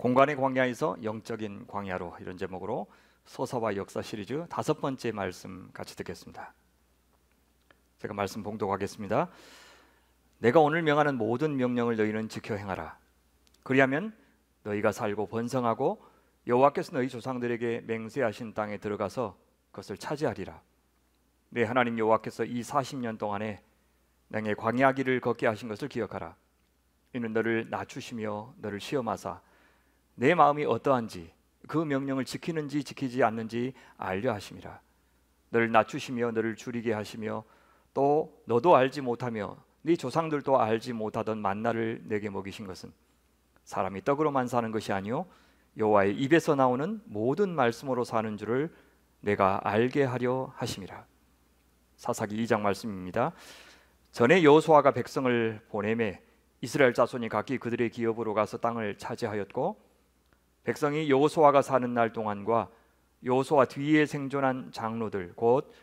공간의 광야에서 영적인 광야로, 이런 제목으로 소사와 역사 시리즈 5번째 말씀 같이 듣겠습니다. 제가 말씀 봉독하겠습니다. 내가 오늘 명하는 모든 명령을 너희는 지켜 행하라. 그리하면 너희가 살고 번성하고 여호와께서 너희 조상들에게 맹세하신 땅에 들어가서 그것을 차지하리라. 내 하나님 여호와께서 이 40년 동안에 내게 광야 길을 걷게 하신 것을 기억하라. 이는 너를 낮추시며 너를 시험하사 내 마음이 어떠한지 그 명령을 지키는지 지키지 않는지 알려 하심이라. 너를 낮추시며 너를 줄이게 하시며 또 너도 알지 못하며 네 조상들도 알지 못하던 만나를 내게 먹이신 것은 사람이 떡으로만 사는 것이 아니요 여호와의 입에서 나오는 모든 말씀으로 사는 줄을 내가 알게 하려 하심이라. 사사기 2장 말씀입니다. 전에 여호수아가 백성을 보내매 이스라엘 자손이 각기 그들의 기업으로 가서 땅을 차지하였고, 백성이 여호수아가 사는 날 동안과 여호수아 뒤에 생존한 장로들, 곧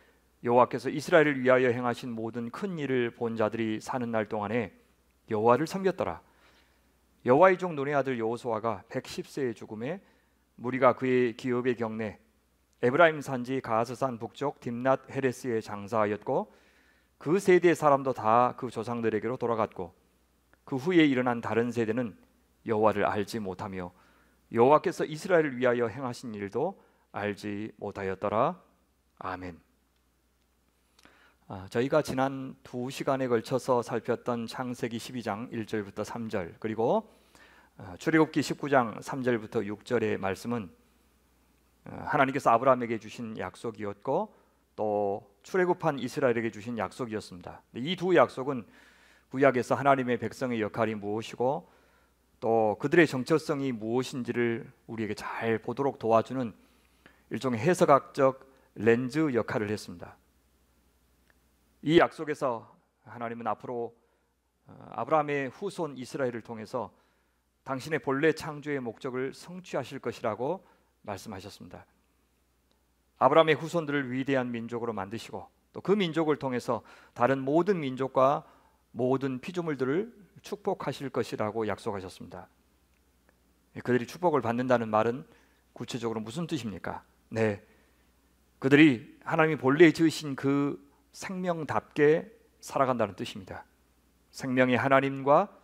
여호와께서 이스라엘을 위하여 행하신 모든 큰 일을 본 자들이 사는 날 동안에 여호와를 섬겼더라. 여호와의 종 눈의 아들 여호수아가 110세의 죽음에 무리가 그의 기업의 경내 에브라임 산지 가스산 북쪽 딥낫 헤레스에 장사하였고, 그 세대의 사람도 다 그 조상들에게로 돌아갔고, 그 후에 일어난 다른 세대는 여호와를 알지 못하며 여호와께서 이스라엘을 위하여 행하신 일도 알지 못하였더라. 아멘. 저희가 지난 2시간에 걸쳐서 살폈던 창세기 12장 1절부터 3절, 그리고 출애굽기 19장 3절부터 6절의 말씀은 하나님께서 아브라함에게 주신 약속이었고, 또 출애굽한 이스라엘에게 주신 약속이었습니다. 이 두 약속은 구약에서 하나님의 백성의 역할이 무엇이고 또 그들의 정체성이 무엇인지를 우리에게 잘 보도록 도와주는 일종의 해석학적 렌즈 역할을 했습니다. 이 약속에서 하나님은 앞으로 아브라함의 후손 이스라엘을 통해서 당신의 본래 창조의 목적을 성취하실 것이라고 말씀하셨습니다. 아브라함의 후손들을 위대한 민족으로 만드시고 또 그 민족을 통해서 다른 모든 민족과 모든 피조물들을 축복하실 것이라고 약속하셨습니다. 그들이 축복을 받는다는 말은 구체적으로 무슨 뜻입니까? 네, 그들이 하나님이 본래 지으신 그 생명답게 살아간다는 뜻입니다. 생명의 하나님과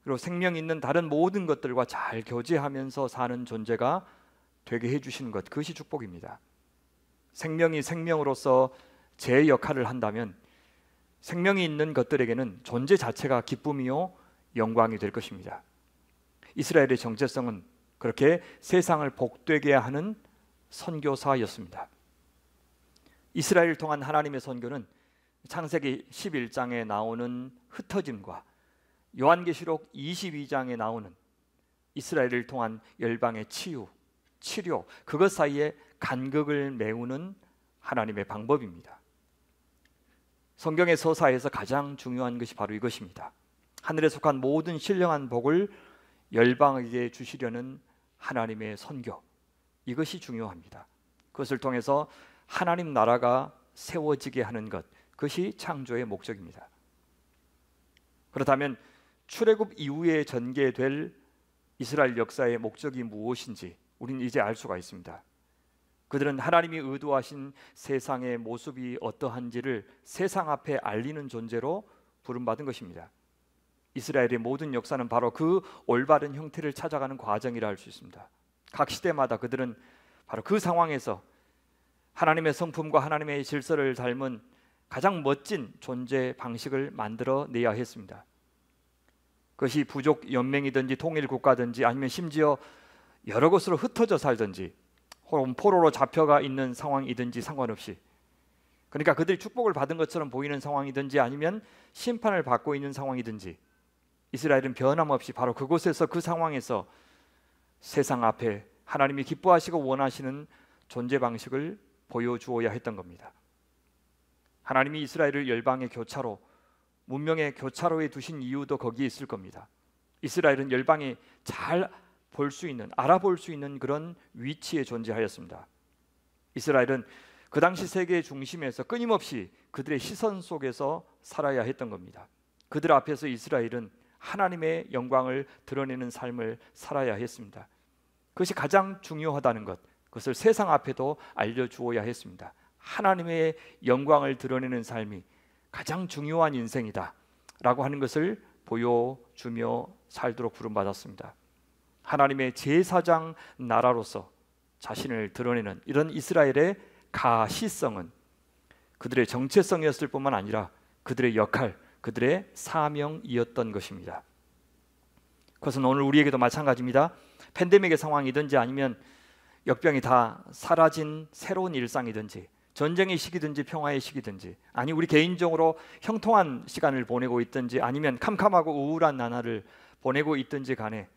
그리고 생명 있는 다른 모든 것들과 잘 교제하면서 사는 존재가 되게 해주시는 것, 그것이 축복입니다. 생명이 생명으로서 제 역할을 한다면 생명이 있는 것들에게는 존재 자체가 기쁨이요 영광이 될 것입니다. 이스라엘의 정체성은 그렇게 세상을 복되게 하는 선교사였습니다. 이스라엘을 통한 하나님의 선교는 창세기 11장에 나오는 흩어짐과 요한계시록 22장에 나오는 이스라엘을 통한 열방의 치료, 그것 사이에 간극을 메우는 하나님의 방법입니다. 성경의 서사에서 가장 중요한 것이 바로 이것입니다. 하늘에 속한 모든 신령한 복을 열방에게 주시려는 하나님의 선교, 이것이 중요합니다. 그것을 통해서 하나님 나라가 세워지게 하는 것, 그것이 창조의 목적입니다. 그렇다면 출애굽 이후에 전개될 이스라엘 역사의 목적이 무엇인지 우리는 이제 알 수가 있습니다. 그들은 하나님이 의도하신 세상의 모습이 어떠한지를 세상 앞에 알리는 존재로 부름받은 것입니다. 이스라엘의 모든 역사는 바로 그 올바른 형태를 찾아가는 과정이라 할 수 있습니다. 각 시대마다 그들은 바로 그 상황에서 하나님의 성품과 하나님의 질서를 닮은 가장 멋진 존재 방식을 만들어내야 했습니다. 그것이 부족 연맹이든지 통일 국가든지 아니면 심지어 여러 곳으로 흩어져 살든지 혹은 포로로 잡혀가 있는 상황이든지 상관없이, 그러니까 그들이 축복을 받은 것처럼 보이는 상황이든지 아니면 심판을 받고 있는 상황이든지 이스라엘은 변함없이 바로 그곳에서 그 상황에서 세상 앞에 하나님이 기뻐하시고 원하시는 존재 방식을 보여주어야 했던 겁니다. 하나님이 이스라엘을 열방의 교차로, 문명의 교차로에 두신 이유도 거기에 있을 겁니다. 이스라엘은 열방이 잘 볼 수 있는, 알아볼 수 있는 그런 위치에 존재하였습니다. 이스라엘은 그 당시 세계의 중심에서 끊임없이 그들의 시선 속에서 살아야 했던 겁니다. 그들 앞에서 이스라엘은 하나님의 영광을 드러내는 삶을 살아야 했습니다. 그것이 가장 중요하다는 것, 그것을 세상 앞에도 알려주어야 했습니다. 하나님의 영광을 드러내는 삶이 가장 중요한 인생이다 라고 하는 것을 보여주며 살도록 부름받았습니다. 하나님의 제사장 나라로서 자신을 드러내는 이런 이스라엘의 가시성은 그들의 정체성이었을 뿐만 아니라 그들의 역할, 그들의 사명이었던 것입니다. 그것은 오늘 우리에게도 마찬가지입니다. 팬데믹의 상황이든지 아니면 역병이 다 사라진 새로운 일상이든지 전쟁의 시기든지 평화의 시기든지, 아니 우리 개인적으로 형통한 시간을 보내고 있든지 아니면 캄캄하고 우울한 나날을 보내고 있든지 간에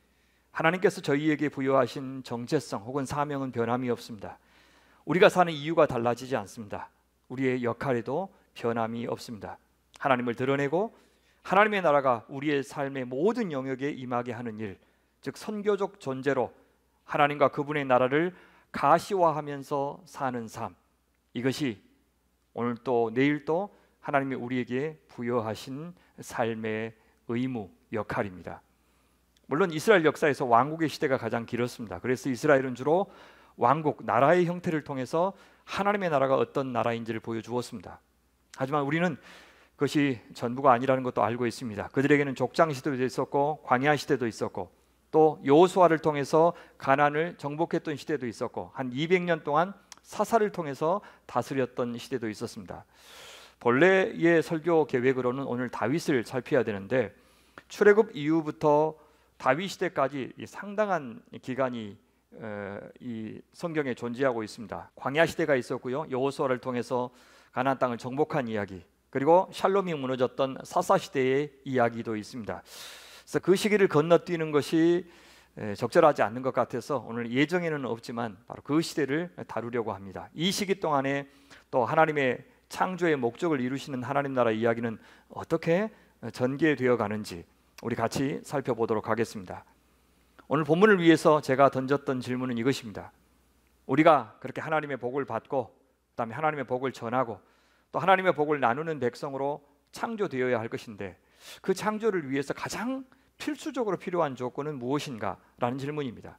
하나님께서 저희에게 부여하신 정체성 혹은 사명은 변함이 없습니다. 우리가 사는 이유가 달라지지 않습니다. 우리의 역할에도 변함이 없습니다. 하나님을 드러내고 하나님의 나라가 우리의 삶의 모든 영역에 임하게 하는 일, 즉 선교적 존재로 하나님과 그분의 나라를 가시화하면서 사는 삶, 이것이 오늘 또 내일 또 하나님이 우리에게 부여하신 삶의 의무, 역할입니다. 물론 이스라엘 역사에서 왕국의 시대가 가장 길었습니다. 그래서 이스라엘은 주로 왕국, 나라의 형태를 통해서 하나님의 나라가 어떤 나라인지를 보여주었습니다. 하지만 우리는 그것이 전부가 아니라는 것도 알고 있습니다. 그들에게는 족장 시대도 있었고 광야 시대도 있었고 또 여호수아를 통해서 가나안을 정복했던 시대도 있었고 한 200년 동안 사사를 통해서 다스렸던 시대도 있었습니다. 본래의 설교 계획으로는 오늘 다윗을 살펴야 되는데 출애굽 이후부터 다윗 시대까지 상당한 기간이 이 성경에 존재하고 있습니다. 광야 시대가 있었고요, 여호수아를 통해서 가나안 땅을 정복한 이야기, 그리고 샬롬이 무너졌던 사사 시대의 이야기도 있습니다. 그래서 그 시기를 건너뛰는 것이 적절하지 않는 것 같아서 오늘 예정에는 없지만 바로 그 시대를 다루려고 합니다. 이 시기 동안에 또 하나님의 창조의 목적을 이루시는 하나님 나라 이야기는 어떻게 전개되어 가는지 우리 같이 살펴보도록 하겠습니다. 오늘 본문을 위해서 제가 던졌던 질문은 이것입니다. 우리가 그렇게 하나님의 복을 받고 그다음에 하나님의 복을 전하고 또 하나님의 복을 나누는 백성으로 창조되어야 할 것인데 그 창조를 위해서 가장 필수적으로 필요한 조건은 무엇인가? 라는 질문입니다.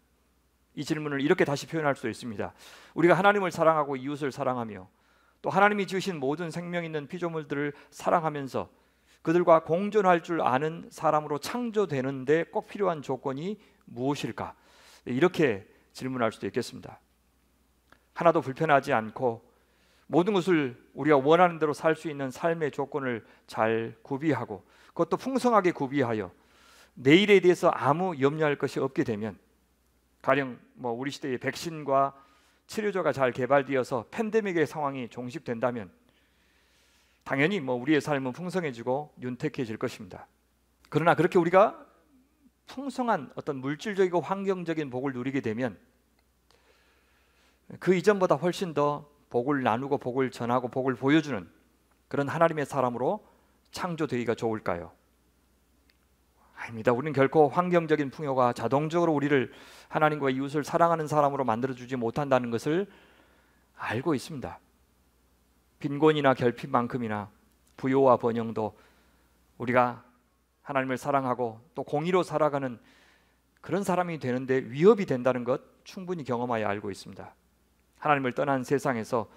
이 질문을 이렇게 다시 표현할 수 있습니다. 우리가 하나님을 사랑하고 이웃을 사랑하며 또 하나님이 지으신 모든 생명 있는 피조물들을 사랑하면서 그들과 공존할 줄 아는 사람으로 창조되는데 꼭 필요한 조건이 무엇일까? 이렇게 질문할 수도 있겠습니다. 하나도 불편하지 않고 모든 것을 우리가 원하는 대로 살 수 있는 삶의 조건을 잘 구비하고 그것도 풍성하게 구비하여 내일에 대해서 아무 염려할 것이 없게 되면, 가령 우리 시대의 백신과 치료제가 잘 개발되어서 팬데믹의 상황이 종식된다면 당연히 우리의 삶은 풍성해지고 윤택해질 것입니다. 그러나 그렇게 우리가 풍성한 어떤 물질적이고 환경적인 복을 누리게 되면 그 이전보다 훨씬 더 복을 나누고 복을 전하고 복을 보여주는 그런 하나님의 사람으로 창조되기가 좋을까요? 아닙니다. 우리는 결코 환경적인 풍요가 자동적으로 우리를 하나님과 이웃을 사랑하는 사람으로 만들어주지 못한다는 것을 알고 있습니다. 빈곤이나 결핍만큼이나 부요와 번영도 우리가 하나님을 사랑하고 또 공의로 살아가는 그런 사람이 되는데 위협이 된다는 것 충분히 경험하여 알고 있습니다. 하나님을 떠난 세상에서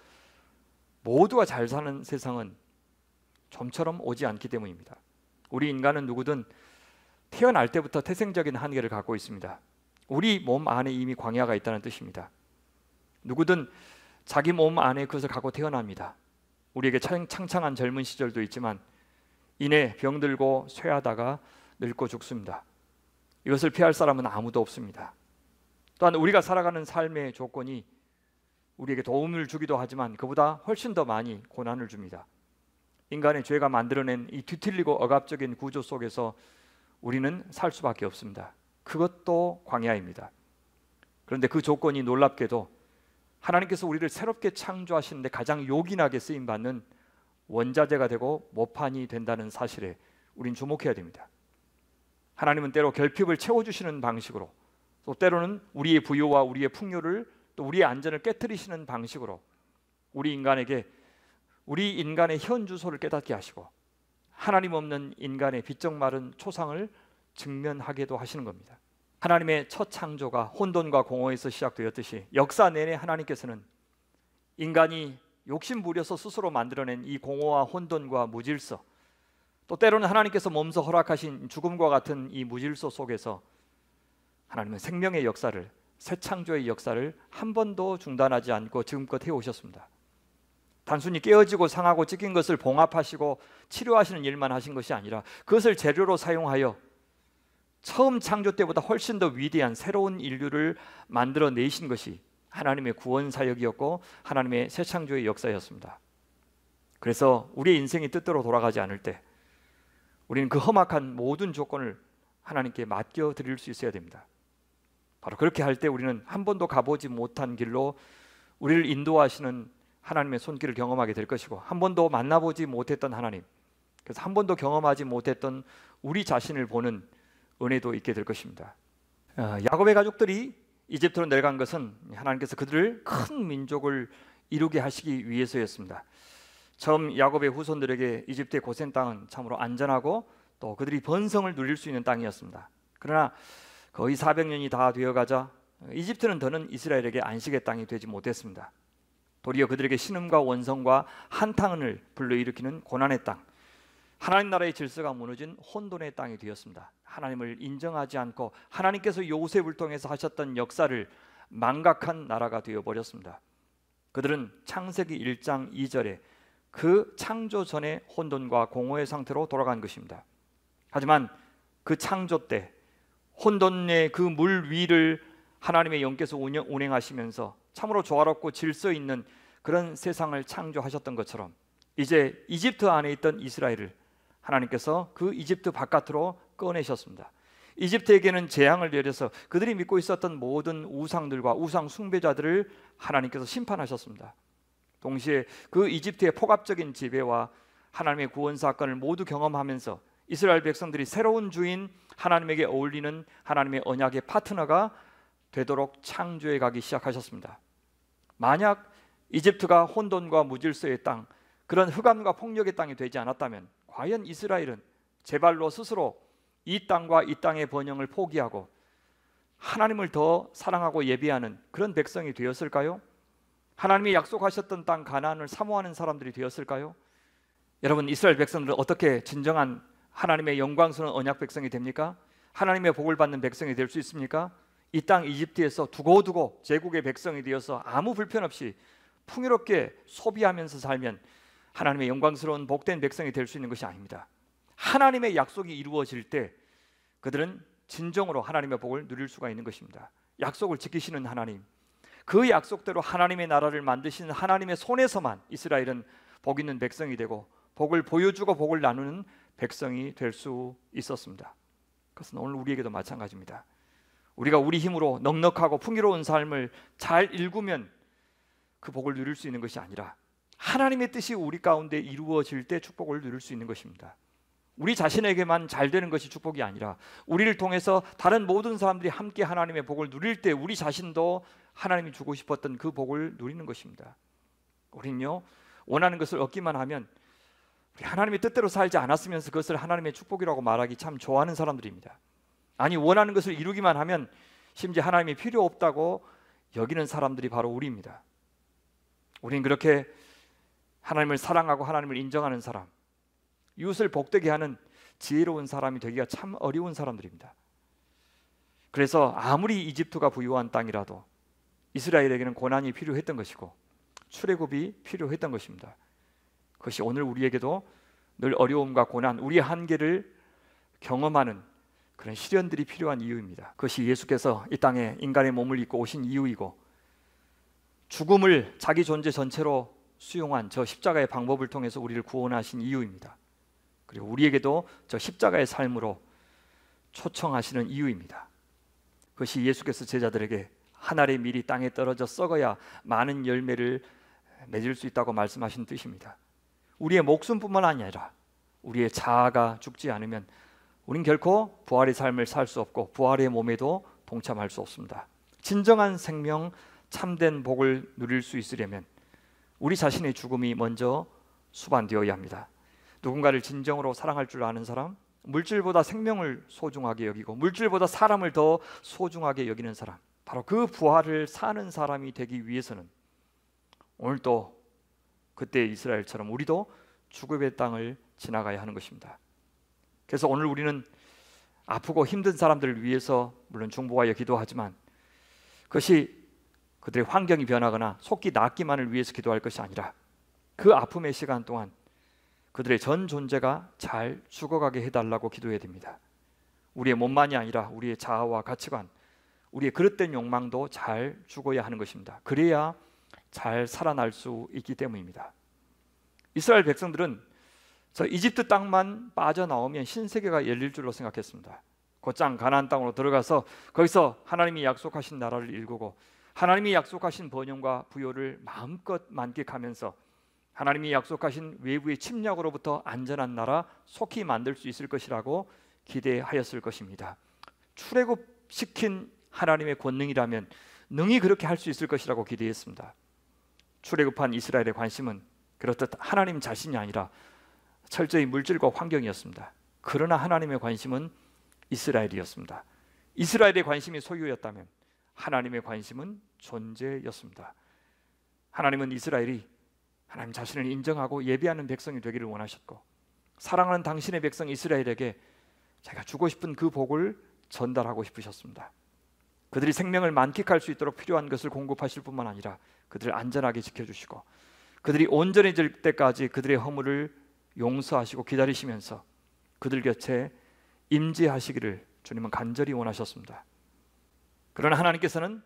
모두가 잘 사는 세상은 좀처럼 오지 않기 때문입니다. 우리 인간은 누구든 태어날 때부터 태생적인 한계를 갖고 있습니다. 우리 몸 안에 이미 광야가 있다는 뜻입니다. 누구든 자기 몸 안에 그것을 갖고 태어납니다. 우리에게 창창한 젊은 시절도 있지만 이내 병들고 쇠하다가 늙고 죽습니다. 이것을 피할 사람은 아무도 없습니다. 또한 우리가 살아가는 삶의 조건이 우리에게 도움을 주기도 하지만 그보다 훨씬 더 많이 고난을 줍니다. 인간의 죄가 만들어낸 이 뒤틀리고 억압적인 구조 속에서 우리는 살 수밖에 없습니다. 그것도 광야입니다. 그런데 그 조건이 놀랍게도 하나님께서 우리를 새롭게 창조하시는데 가장 요긴하게 쓰임받는 원자재가 되고 모판이 된다는 사실에 우린 주목해야 됩니다. 하나님은 때로 결핍을 채워주시는 방식으로, 또 때로는 우리의 부요와 우리의 풍요를, 또 우리의 안전을 깨트리시는 방식으로 우리 인간의 현 주소를 깨닫게 하시고 하나님 없는 인간의 비쩍 마른 초상을 직면하게도 하시는 겁니다. 하나님의 첫 창조가 혼돈과 공허에서 시작되었듯이 역사 내내 하나님께서는 인간이 욕심 부려서 스스로 만들어낸 이 공허와 혼돈과 무질서, 또 때로는 하나님께서 몸소 허락하신 죽음과 같은 이 무질서 속에서 하나님은 생명의 역사를, 새 창조의 역사를 한 번도 중단하지 않고 지금껏 해오셨습니다. 단순히 깨어지고 상하고 찢긴 것을 봉합하시고 치료하시는 일만 하신 것이 아니라 그것을 재료로 사용하여 처음 창조 때보다 훨씬 더 위대한 새로운 인류를 만들어내신 것이 하나님의 구원 사역이었고 하나님의 새 창조의 역사였습니다. 그래서 우리의 인생이 뜻대로 돌아가지 않을 때 우리는 그 험악한 모든 조건을 하나님께 맡겨드릴 수 있어야 됩니다. 바로 그렇게 할 때 우리는 한 번도 가보지 못한 길로 우리를 인도하시는 하나님의 손길을 경험하게 될 것이고, 한 번도 만나보지 못했던 하나님, 그래서 한 번도 경험하지 못했던 우리 자신을 보는 은혜도 있게 될 것입니다. 야곱의 가족들이 이집트로 내려간 것은 하나님께서 그들을 큰 민족을 이루게 하시기 위해서였습니다. 처음 야곱의 후손들에게 이집트의 고센 땅은 참으로 안전하고 또 그들이 번성을 누릴 수 있는 땅이었습니다. 그러나 거의 400년이 다 되어가자 이집트는 더는 이스라엘에게 안식의 땅이 되지 못했습니다. 도리어 그들에게 신음과 원성과 한탄을 불러일으키는 고난의 땅, 하나님 나라의 질서가 무너진 혼돈의 땅이 되었습니다. 하나님을 인정하지 않고 하나님께서 요셉을 통해서 하셨던 역사를 망각한 나라가 되어버렸습니다. 그들은 창세기 1장 2절에 그 창조 전의 혼돈과 공허의 상태로 돌아간 것입니다. 하지만 그 창조 때 혼돈의 그 물 위를 하나님의 영께서 운행하시면서 참으로 조화롭고 질서 있는 그런 세상을 창조하셨던 것처럼 이제 이집트 안에 있던 이스라엘을 하나님께서 그 이집트 바깥으로 꺼내셨습니다. 이집트에게는 재앙을 내려서 그들이 믿고 있었던 모든 우상들과 우상 숭배자들을 하나님께서 심판하셨습니다. 동시에 그 이집트의 폭압적인 지배와 하나님의 구원 사건을 모두 경험하면서 이스라엘 백성들이 새로운 주인 하나님에게 어울리는 하나님의 언약의 파트너가 되도록 창조해 가기 시작하셨습니다. 만약 이집트가 혼돈과 무질서의 땅, 그런 흑암과 폭력의 땅이 되지 않았다면 과연 이스라엘은 제발로 스스로 이 땅과 이 땅의 번영을 포기하고 하나님을 더 사랑하고 예배하는 그런 백성이 되었을까요? 하나님이 약속하셨던 땅 가나안을 사모하는 사람들이 되었을까요? 여러분, 이스라엘 백성들은 어떻게 진정한 하나님의 영광스러운 언약 백성이 됩니까? 하나님의 복을 받는 백성이 될 수 있습니까? 이 땅 이집트에서 두고두고 제국의 백성이 되어서 아무 불편 없이 풍요롭게 소비하면서 살면 하나님의 영광스러운 복된 백성이 될 수 있는 것이 아닙니다. 하나님의 약속이 이루어질 때 그들은 진정으로 하나님의 복을 누릴 수가 있는 것입니다. 약속을 지키시는 하나님, 그 약속대로 하나님의 나라를 만드시는 하나님의 손에서만 이스라엘은 복 있는 백성이 되고 복을 보여주고 복을 나누는 백성이 될 수 있었습니다. 그것은 오늘 우리에게도 마찬가지입니다. 우리가 우리 힘으로 넉넉하고 풍요로운 삶을 잘 일구면 그 복을 누릴 수 있는 것이 아니라 하나님의 뜻이 우리 가운데 이루어질 때 축복을 누릴 수 있는 것입니다. 우리 자신에게만 잘 되는 것이 축복이 아니라 우리를 통해서 다른 모든 사람들이 함께 하나님의 복을 누릴 때 우리 자신도 하나님이 주고 싶었던 그 복을 누리는 것입니다. 우리는요, 원하는 것을 얻기만 하면 우리 하나님의 뜻대로 살지 않았으면서 그것을 하나님의 축복이라고 말하기 참 좋아하는 사람들입니다. 아니, 원하는 것을 이루기만 하면 심지어 하나님이 필요 없다고 여기는 사람들이 바로 우리입니다. 우리는 그렇게 하나님을 사랑하고 하나님을 인정하는 사람, 이웃을 복되게 하는 지혜로운 사람이 되기가 참 어려운 사람들입니다. 그래서 아무리 이집트가 부유한 땅이라도 이스라엘에게는 고난이 필요했던 것이고 출애굽이 필요했던 것입니다. 그것이 오늘 우리에게도 늘 어려움과 고난, 우리의 한계를 경험하는 그런 시련들이 필요한 이유입니다. 그것이 예수께서 이 땅에 인간의 몸을 입고 오신 이유이고 죽음을 자기 존재 전체로 수용한 저 십자가의 방법을 통해서 우리를 구원하신 이유입니다. 그리고 우리에게도 저 십자가의 삶으로 초청하시는 이유입니다. 그것이 예수께서 제자들에게 한 알의 밀이 땅에 떨어져 썩어야 많은 열매를 맺을 수 있다고 말씀하신 뜻입니다. 우리의 목숨뿐만 아니라 우리의 자아가 죽지 않으면 우린 결코 부활의 삶을 살 수 없고 부활의 몸에도 동참할 수 없습니다. 진정한 생명, 참된 복을 누릴 수 있으려면 우리 자신의 죽음이 먼저 수반되어야 합니다. 누군가를 진정으로 사랑할 줄 아는 사람, 물질보다 생명을 소중하게 여기고 물질보다 사람을 더 소중하게 여기는 사람, 바로 그 부활을 사는 사람이 되기 위해서는 오늘도 그때 이스라엘처럼 우리도 죽음의 땅을 지나가야 하는 것입니다. 그래서 오늘 우리는 아프고 힘든 사람들을 위해서 물론 중보하여 기도하지만 그것이 그들의 환경이 변하거나 속기 낫기만을 위해서 기도할 것이 아니라 그 아픔의 시간 동안 그들의 전 존재가 잘 죽어가게 해달라고 기도해야 됩니다. 우리의 몸만이 아니라 우리의 자아와 가치관, 우리의 그릇된 욕망도 잘 죽어야 하는 것입니다. 그래야 잘 살아날 수 있기 때문입니다. 이스라엘 백성들은 저 이집트 땅만 빠져나오면 신세계가 열릴 줄로 생각했습니다. 곧장 가나안 땅으로 들어가서 거기서 하나님이 약속하신 나라를 일구고 하나님이 약속하신 번영과 부요를 마음껏 만끽하면서 하나님이 약속하신 외부의 침략으로부터 안전한 나라 속히 만들 수 있을 것이라고 기대하였을 것입니다. 출애굽시킨 하나님의 권능이라면 능히 그렇게 할 수 있을 것이라고 기대했습니다. 출애굽한 이스라엘의 관심은 그렇듯 하나님 자신이 아니라 철저히 물질과 환경이었습니다. 그러나 하나님의 관심은 이스라엘이었습니다. 이스라엘의 관심이 소유였다면 하나님의 관심은 존재였습니다. 하나님은 이스라엘이 하나님 자신을 인정하고 예배하는 백성이 되기를 원하셨고 사랑하는 당신의 백성 이스라엘에게 제가 주고 싶은 그 복을 전달하고 싶으셨습니다. 그들이 생명을 만끽할 수 있도록 필요한 것을 공급하실 뿐만 아니라 그들을 안전하게 지켜주시고 그들이 온전해질 때까지 그들의 허물을 용서하시고 기다리시면서 그들 곁에 임재하시기를 주님은 간절히 원하셨습니다. 그러나 하나님께서는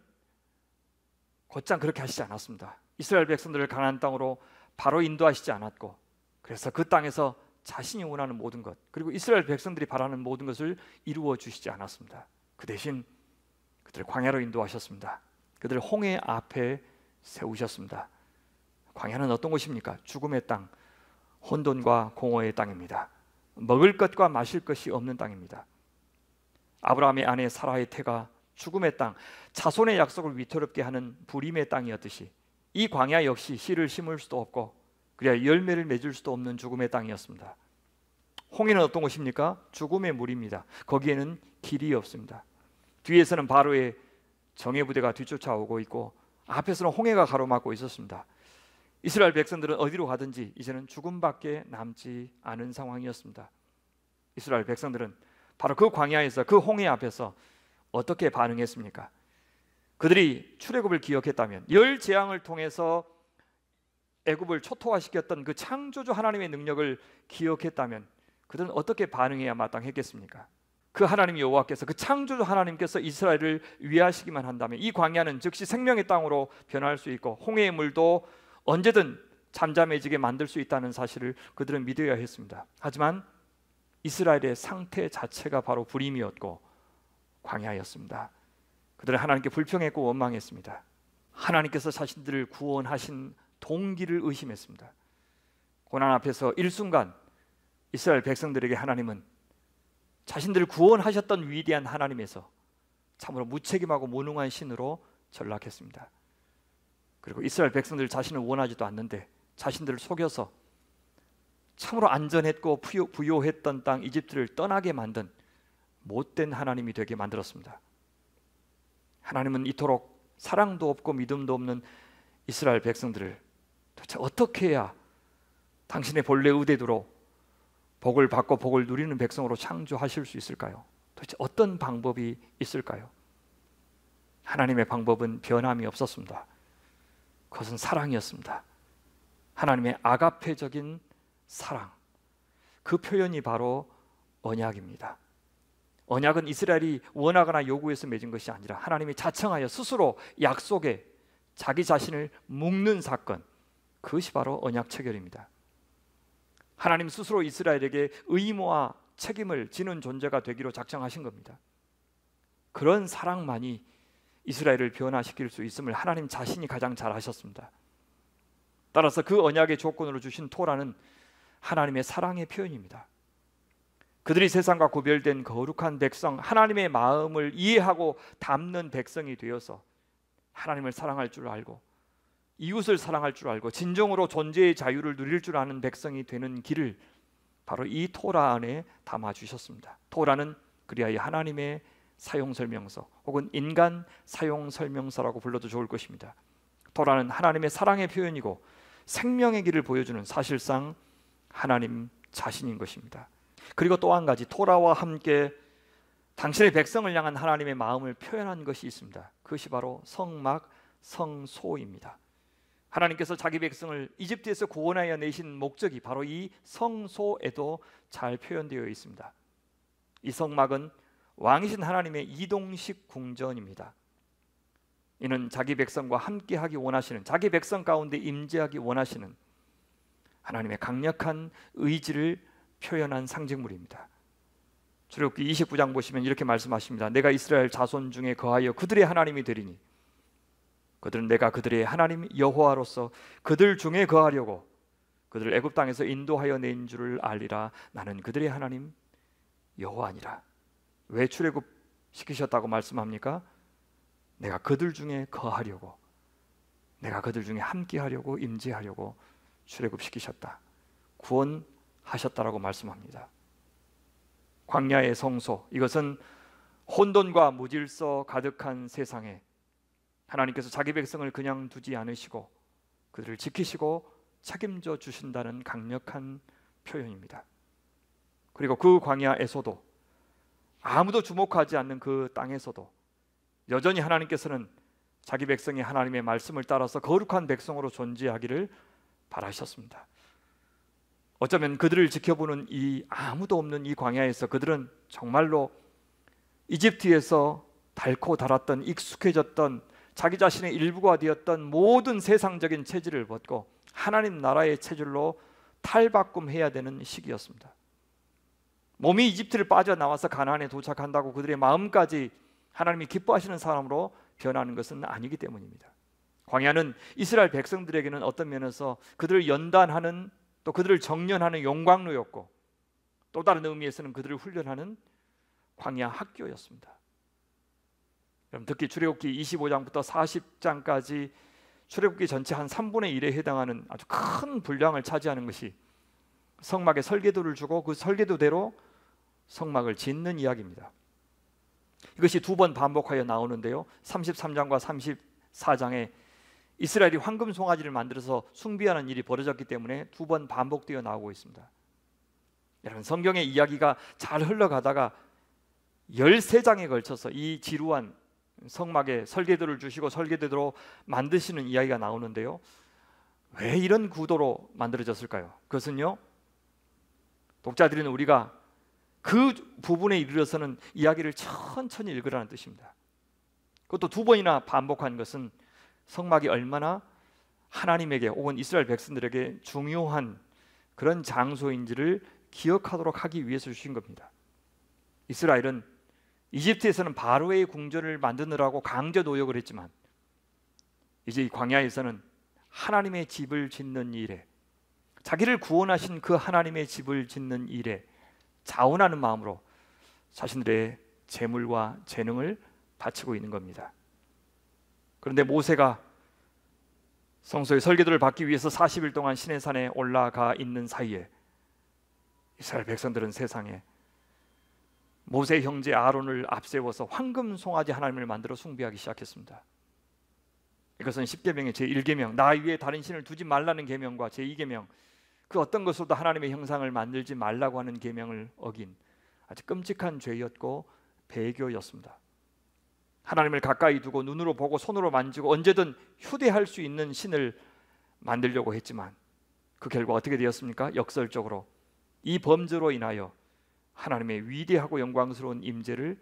곧장 그렇게 하시지 않았습니다. 이스라엘 백성들을 가나안 땅으로 바로 인도하시지 않았고 그래서 그 땅에서 자신이 원하는 모든 것 그리고 이스라엘 백성들이 바라는 모든 것을 이루어 주시지 않았습니다. 그 대신 그들을 광야로 인도하셨습니다. 그들을 홍해 앞에 세우셨습니다. 광야는 어떤 곳입니까? 죽음의 땅, 혼돈과 공허의 땅입니다. 먹을 것과 마실 것이 없는 땅입니다. 아브라함의 아내 사라의 태가 죽음의 땅, 자손의 약속을 위태롭게 하는 불임의 땅이었듯이 이 광야 역시 씨를 심을 수도 없고 그래야 열매를 맺을 수도 없는 죽음의 땅이었습니다. 홍해는 어떤 곳입니까? 죽음의 물입니다. 거기에는 길이 없습니다. 뒤에서는 바로의 정예부대가 뒤쫓아오고 있고 앞에서는 홍해가 가로막고 있었습니다. 이스라엘 백성들은 어디로 가든지 이제는 죽음밖에 남지 않은 상황이었습니다. 이스라엘 백성들은 바로 그 광야에서 그 홍해 앞에서 어떻게 반응했습니까? 그들이 출애굽을 기억했다면 열 재앙을 통해서 애굽을 초토화시켰던 그 창조주 하나님의 능력을 기억했다면 그들은 어떻게 반응해야 마땅했겠습니까? 그 하나님 여호와께서 그 창조주 하나님께서 이스라엘을 위하시기만 한다면 이 광야는 즉시 생명의 땅으로 변할 수 있고 홍해의 물도 언제든 잠잠해지게 만들 수 있다는 사실을 그들은 믿어야 했습니다. 하지만 이스라엘의 상태 자체가 바로 불임이었고 광야였습니다. 그들은 하나님께 불평했고 원망했습니다. 하나님께서 자신들을 구원하신 동기를 의심했습니다. 고난 앞에서 일순간 이스라엘 백성들에게 하나님은 자신들을 구원하셨던 위대한 하나님에서 참으로 무책임하고 무능한 신으로 전락했습니다. 그리고 이스라엘 백성들 자신을 원하지도 않는데 자신들을 속여서 참으로 안전했고 부요했던 땅 이집트를 떠나게 만든 못된 하나님이 되게 만들었습니다. 하나님은 이토록 사랑도 없고 믿음도 없는 이스라엘 백성들을 도대체 어떻게 해야 당신의 본래 의대로 복을 받고 복을 누리는 백성으로 창조하실 수 있을까요? 도대체 어떤 방법이 있을까요? 하나님의 방법은 변함이 없었습니다. 그것은 사랑이었습니다. 하나님의 아가페적인 사랑, 그 표현이 바로 언약입니다. 언약은 이스라엘이 원하거나 요구해서 맺은 것이 아니라 하나님이 자청하여 스스로 약속에 자기 자신을 묶는 사건, 그것이 바로 언약 체결입니다. 하나님 스스로 이스라엘에게 의무와 책임을 지는 존재가 되기로 작정하신 겁니다. 그런 사랑만이 이스라엘을 변화시킬 수 있음을 하나님 자신이 가장 잘 아셨습니다. 따라서 그 언약의 조건으로 주신 토라는 하나님의 사랑의 표현입니다. 그들이 세상과 구별된 거룩한 백성, 하나님의 마음을 이해하고 담는 백성이 되어서 하나님을 사랑할 줄 알고 이웃을 사랑할 줄 알고 진정으로 존재의 자유를 누릴 줄 아는 백성이 되는 길을 바로 이 토라 안에 담아 주셨습니다. 토라는 그리하여 하나님의 사용설명서 혹은 인간 사용설명서라고 불러도 좋을 것입니다. 토라는 하나님의 사랑의 표현이고 생명의 길을 보여주는 사실상 하나님 자신인 것입니다. 그리고 또 한 가지, 토라와 함께 당신의 백성을 향한 하나님의 마음을 표현한 것이 있습니다. 그것이 바로 성막, 성소입니다. 하나님께서 자기 백성을 이집트에서 구원하여 내신 목적이 바로 이 성소에도 잘 표현되어 있습니다. 이 성막은 왕이신 하나님의 이동식 궁전입니다. 이는 자기 백성과 함께하기 원하시는, 자기 백성 가운데 임재하기 원하시는 하나님의 강력한 의지를 표현한 상징물입니다. 출애굽기 29장 보시면 이렇게 말씀하십니다. 내가 이스라엘 자손 중에 거하여 그들의 하나님이 되리니 그들은 내가 그들의 하나님 여호와로서 그들 중에 거하려고 그들을 애굽 땅에서 인도하여 낸 줄을 알리라. 나는 그들의 하나님 여호와니라. 왜 출애굽 시키셨다고 말씀합니까? 내가 그들 중에 거하려고, 내가 그들 중에 함께하려고, 임재하려고 출애굽 시키셨다, 구원하셨다라고 말씀합니다. 광야의 성소, 이것은 혼돈과 무질서 가득한 세상에 하나님께서 자기 백성을 그냥 두지 않으시고 그들을 지키시고 책임져 주신다는 강력한 표현입니다. 그리고 그 광야에서도, 아무도 주목하지 않는 그 땅에서도 여전히 하나님께서는 자기 백성이 하나님의 말씀을 따라서 거룩한 백성으로 존재하기를 바라셨습니다. 어쩌면 그들을 지켜보는 이 아무도 없는 이 광야에서 그들은 정말로 이집트에서 닳고 닳았던, 익숙해졌던, 자기 자신의 일부가 되었던 모든 세상적인 체질을 벗고 하나님 나라의 체질로 탈바꿈해야 되는 시기였습니다. 몸이 이집트를 빠져나와서 가나안에 도착한다고 그들의 마음까지 하나님이 기뻐하시는 사람으로 변하는 것은 아니기 때문입니다. 광야는 이스라엘 백성들에게는 어떤 면에서 그들을 연단하는, 또 그들을 정련하는 용광로였고, 또 다른 의미에서는 그들을 훈련하는 광야 학교였습니다. 여러분, 특히 출애굽기 25장부터 40장까지 출애굽기 전체 한 3분의 1에 해당하는 아주 큰 분량을 차지하는 것이 성막에 설계도를 주고 그 설계도대로 성막을 짓는 이야기입니다. 이것이 두 번 반복하여 나오는데요, 33장과 34장에 이스라엘이 황금 송아지를 만들어서 숭배하는 일이 벌어졌기 때문에 두 번 반복되어 나오고 있습니다. 여러분, 성경의 이야기가 잘 흘러가다가 13장에 걸쳐서 이 지루한 성막에 설계도를 주시고 설계도로 만드시는 이야기가 나오는데요, 왜 이런 구도로 만들어졌을까요? 그것은요, 독자들인 우리가 그 부분에 이르러서는 이야기를 천천히 읽으라는 뜻입니다. 그것도 두 번이나 반복한 것은 성막이 얼마나 하나님에게 혹은 이스라엘 백성들에게 중요한 그런 장소인지를 기억하도록 하기 위해서 주신 겁니다. 이스라엘은 이집트에서는 바로의 궁전을 만드느라고 강제 노역을 했지만 이제 이 광야에서는 하나님의 집을 짓는 일에, 자기를 구원하신 그 하나님의 집을 짓는 일에 자원하는 마음으로 자신들의 재물과 재능을 바치고 있는 겁니다. 그런데 모세가 성소의 설계도를 받기 위해서 40일 동안 시내산에 올라가 있는 사이에 이스라엘 백성들은 세상에 모세 형제 아론을 앞세워서 황금 송아지 하나님을 만들어 숭배하기 시작했습니다. 이것은 10계명의 제1계명, 나 위에 다른 신을 두지 말라는 계명과 제2계명, 그 어떤 것으로도 하나님의 형상을 만들지 말라고 하는 계명을 어긴 아주 끔찍한 죄였고 배교였습니다. 하나님을 가까이 두고 눈으로 보고 손으로 만지고 언제든 휴대할 수 있는 신을 만들려고 했지만 그 결과 어떻게 되었습니까? 역설적으로 이 범죄로 인하여 하나님의 위대하고 영광스러운 임재를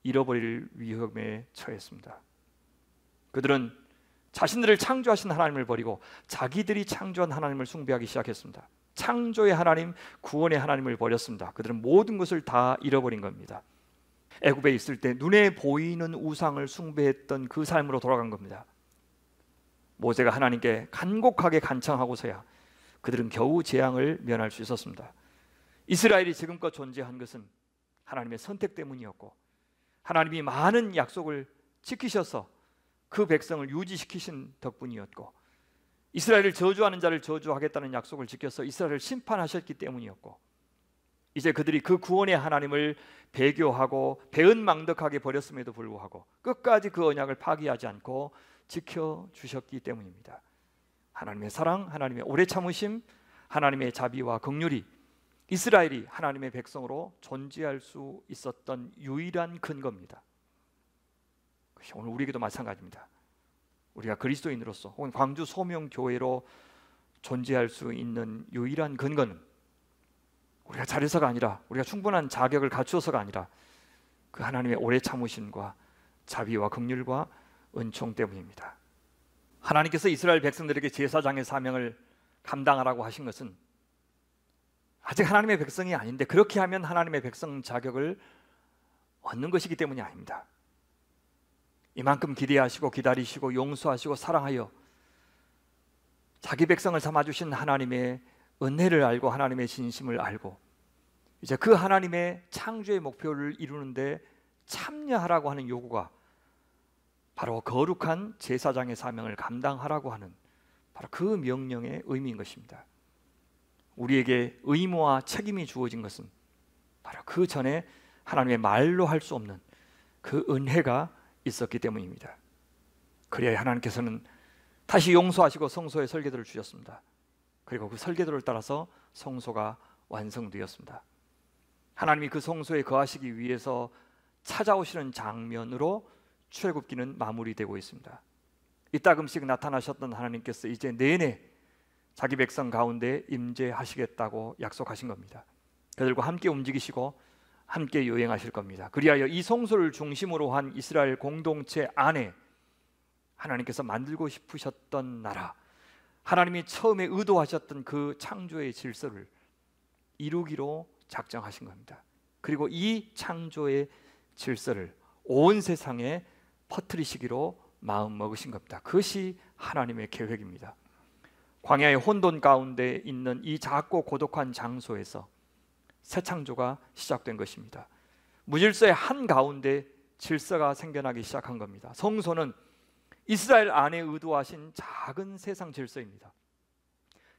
잃어버릴 위험에 처했습니다. 그들은 자신들을 창조하신 하나님을 버리고 자기들이 창조한 하나님을 숭배하기 시작했습니다. 창조의 하나님, 구원의 하나님을 버렸습니다. 그들은 모든 것을 다 잃어버린 겁니다. 애굽에 있을 때 눈에 보이는 우상을 숭배했던 그 삶으로 돌아간 겁니다. 모세가 하나님께 간곡하게 간청하고서야 그들은 겨우 재앙을 면할 수 있었습니다. 이스라엘이 지금껏 존재한 것은 하나님의 선택 때문이었고, 하나님이 많은 약속을 지키셔서 그 백성을 유지시키신 덕분이었고, 이스라엘을 저주하는 자를 저주하겠다는 약속을 지켜서 이스라엘을 심판하셨기 때문이었고, 이제 그들이 그 구원의 하나님을 배교하고 배은망덕하게 버렸음에도 불구하고 끝까지 그 언약을 파기하지 않고 지켜주셨기 때문입니다. 하나님의 사랑, 하나님의 오래 참으심, 하나님의 자비와 긍휼이 이스라엘이 하나님의 백성으로 존재할 수 있었던 유일한 근거입니다. 오늘 우리에게도 마찬가지입니다. 우리가 그리스도인으로서 혹은 광주 소명교회로 존재할 수 있는 유일한 근거는 우리가 잘해서가 아니라, 우리가 충분한 자격을 갖추어서가 아니라 그 하나님의 오래 참으심과 자비와 긍휼과 은총 때문입니다. 하나님께서 이스라엘 백성들에게 제사장의 사명을 감당하라고 하신 것은 아직 하나님의 백성이 아닌데 그렇게 하면 하나님의 백성 자격을 얻는 것이기 때문이 아닙니다. 이만큼 기대하시고 기다리시고 용서하시고 사랑하여 자기 백성을 삼아주신 하나님의 은혜를 알고 하나님의 진심을 알고 이제 그 하나님의 창조의 목표를 이루는데 참여하라고 하는 요구가 바로 거룩한 제사장의 사명을 감당하라고 하는 바로 그 명령의 의미인 것입니다. 우리에게 의무와 책임이 주어진 것은 바로 그 전에 하나님의 말로 할 수 없는 그 은혜가 있었기 때문입니다. 그래야 하나님께서는 다시 용서하시고 성소의 설계도를 주셨습니다. 그리고 그 설계도를 따라서 성소가 완성되었습니다. 하나님이 그 성소에 거하시기 위해서 찾아오시는 장면으로 출애굽기는 마무리되고 있습니다. 이따금씩 나타나셨던 하나님께서 이제 내내 자기 백성 가운데 임재하시겠다고 약속하신 겁니다. 그들과 함께 움직이시고 함께 여행하실 겁니다. 그리하여 이 성소를 중심으로 한 이스라엘 공동체 안에 하나님께서 만들고 싶으셨던 나라, 하나님이 처음에 의도하셨던 그 창조의 질서를 이루기로 작정하신 겁니다. 그리고 이 창조의 질서를 온 세상에 퍼뜨리시기로 마음 먹으신 겁니다. 그것이 하나님의 계획입니다. 광야의 혼돈 가운데 있는 이 작고 고독한 장소에서 새 창조가 시작된 것입니다. 무질서의 한가운데 질서가 생겨나기 시작한 겁니다. 성소는 이스라엘 안에 의도하신 작은 세상 질서입니다.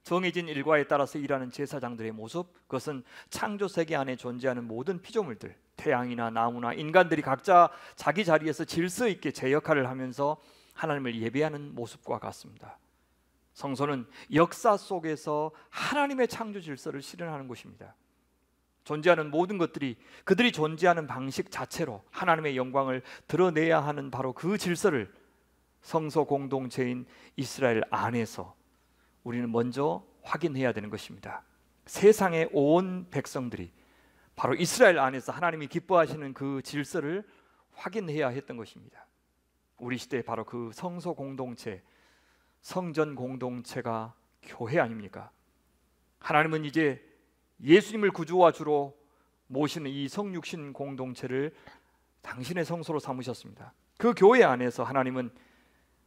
정해진 일과에 따라서 일하는 제사장들의 모습, 그것은 창조 세계 안에 존재하는 모든 피조물들, 태양이나 나무나 인간들이 각자 자기 자리에서 질서 있게 제 역할을 하면서 하나님을 예배하는 모습과 같습니다. 성소는 역사 속에서 하나님의 창조 질서를 실현하는 곳입니다. 존재하는 모든 것들이 그들이 존재하는 방식 자체로 하나님의 영광을 드러내야 하는 바로 그 질서를 성소 공동체인 이스라엘 안에서 우리는 먼저 확인해야 되는 것입니다. 세상의 온 백성들이 바로 이스라엘 안에서 하나님이 기뻐하시는 그 질서를 확인해야 했던 것입니다. 우리 시대에 바로 그 성소 공동체, 성전 공동체가 교회 아닙니까? 하나님은 이제 예수님을 구주와 주로 모시는 이 성육신 공동체를 당신의 성소로 삼으셨습니다. 그 교회 안에서 하나님은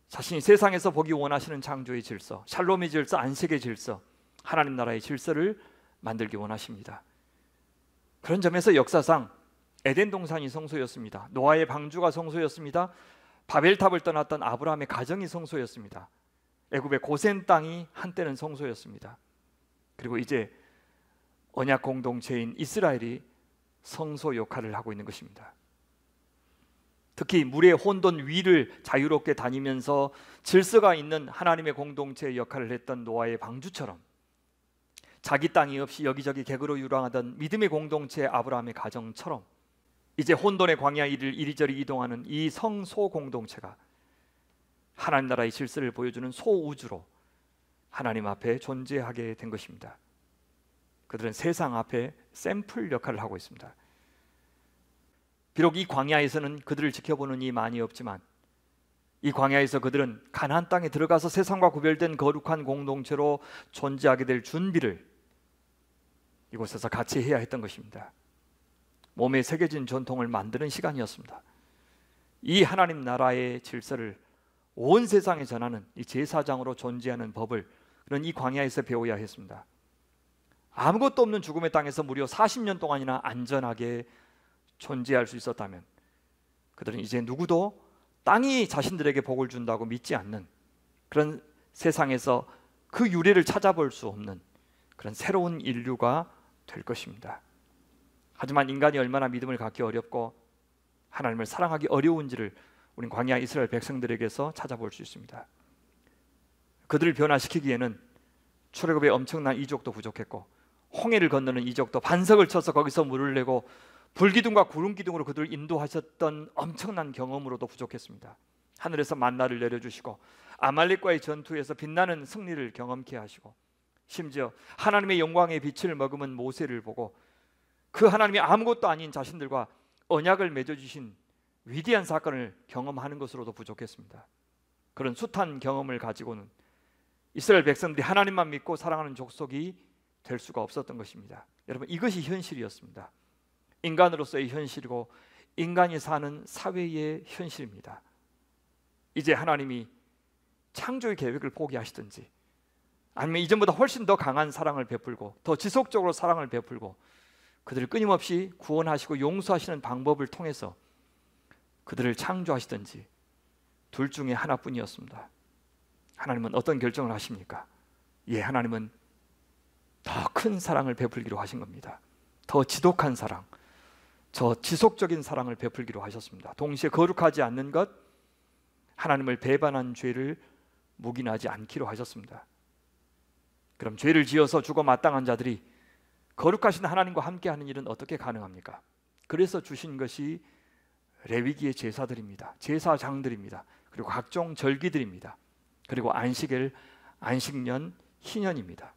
자신이 세상에서 보기 원하시는 창조의 질서, 샬롬의 질서, 안식의 질서, 하나님 나라의 질서를 만들기 원하십니다. 그런 점에서 역사상 에덴 동산이 성소였습니다. 노아의 방주가 성소였습니다. 바벨탑을 떠났던 아브라함의 가정이 성소였습니다. 애굽의 고센 땅이 한때는 성소였습니다. 그리고 이제 언약 공동체인 이스라엘이 성소 역할을 하고 있는 것입니다. 특히 물의 혼돈 위를 자유롭게 다니면서 질서가 있는 하나님의 공동체의 역할을 했던 노아의 방주처럼 자기 땅이 없이 여기저기 객으로 유랑하던 믿음의 공동체 아브라함의 가정처럼 이제 혼돈의 광야 일을 이리저리 이동하는 이 성소 공동체가 하나님 나라의 질서를 보여주는 소우주로 하나님 앞에 존재하게 된 것입니다. 그들은 세상 앞에 샘플 역할을 하고 있습니다. 비록 이 광야에서는 그들을 지켜보는 이 많이 없지만 이 광야에서 그들은 가나안 땅에 들어가서 세상과 구별된 거룩한 공동체로 존재하게 될 준비를 이곳에서 같이 해야 했던 것입니다. 몸에 새겨진 전통을 만드는 시간이었습니다. 이 하나님 나라의 질서를 온 세상에 전하는 이 제사장으로 존재하는 법을 그런 이 광야에서 배워야 했습니다. 아무것도 없는 죽음의 땅에서 무려 40년 동안이나 안전하게 존재할 수 있었다면 그들은 이제 누구도 땅이 자신들에게 복을 준다고 믿지 않는 그런 세상에서 그 유래를 찾아볼 수 없는 그런 새로운 인류가 될 것입니다. 하지만 인간이 얼마나 믿음을 갖기 어렵고 하나님을 사랑하기 어려운지를 우린 광야 이스라엘 백성들에게서 찾아볼 수 있습니다. 그들을 변화시키기에는 출애굽의 엄청난 이적도 부족했고 홍해를 건너는 이적도 반석을 쳐서 거기서 물을 내고 불기둥과 구름기둥으로 그들을 인도하셨던 엄청난 경험으로도 부족했습니다. 하늘에서 만나를 내려주시고 아말렉과의 전투에서 빛나는 승리를 경험케 하시고 심지어 하나님의 영광의 빛을 머금은 모세를 보고 그 하나님이 아무것도 아닌 자신들과 언약을 맺어주신 위대한 사건을 경험하는 것으로도 부족했습니다. 그런 숱한 경험을 가지고는 이스라엘 백성들이 하나님만 믿고 사랑하는 족속이 될 수가 없었던 것입니다. 여러분, 이것이 현실이었습니다. 인간으로서의 현실이고 인간이 사는 사회의 현실입니다. 이제 하나님이 창조의 계획을 포기하시든지 아니면 이전보다 훨씬 더 강한 사랑을 베풀고 더 지속적으로 사랑을 베풀고 그들을 끊임없이 구원하시고 용서하시는 방법을 통해서 그들을 창조하시든지 둘 중에 하나뿐이었습니다. 하나님은 어떤 결정을 하십니까? 하나님은 더 큰 사랑을 베풀기로 하신 겁니다. 더 지독한 사랑, 저 지속적인 사랑을 베풀기로 하셨습니다. 동시에 거룩하지 않는 것, 하나님을 배반한 죄를 묵인하지 않기로 하셨습니다. 그럼 죄를 지어서 죽어 마땅한 자들이 거룩하신 하나님과 함께하는 일은 어떻게 가능합니까? 그래서 주신 것이 레위기의 제사들입니다. 제사장들입니다. 그리고 각종 절기들입니다. 그리고 안식일, 안식년, 희년입니다.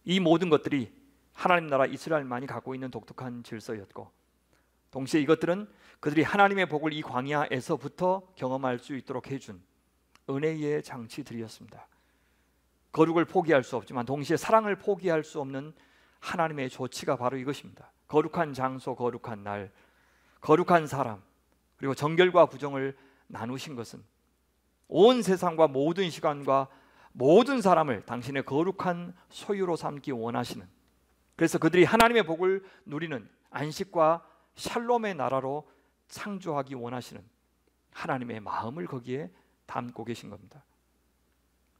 이 모든 것들이 하나님 나라 이스라엘만이 갖고 있는 독특한 질서였고 동시에 이것들은 그들이 하나님의 복을 이 광야에서부터 경험할 수 있도록 해준 은혜의 장치들이었습니다. 거룩을 포기할 수 없지만 동시에 사랑을 포기할 수 없는 하나님의 조치가 바로 이것입니다. 거룩한 장소, 거룩한 날, 거룩한 사람, 그리고 정결과 부정을 나누신 것은 온 세상과 모든 시간과 모든 사람을 당신의 거룩한 소유로 삼기 원하시는, 그래서 그들이 하나님의 복을 누리는 안식과 샬롬의 나라로 창조하기 원하시는 하나님의 마음을 거기에 담고 계신 겁니다.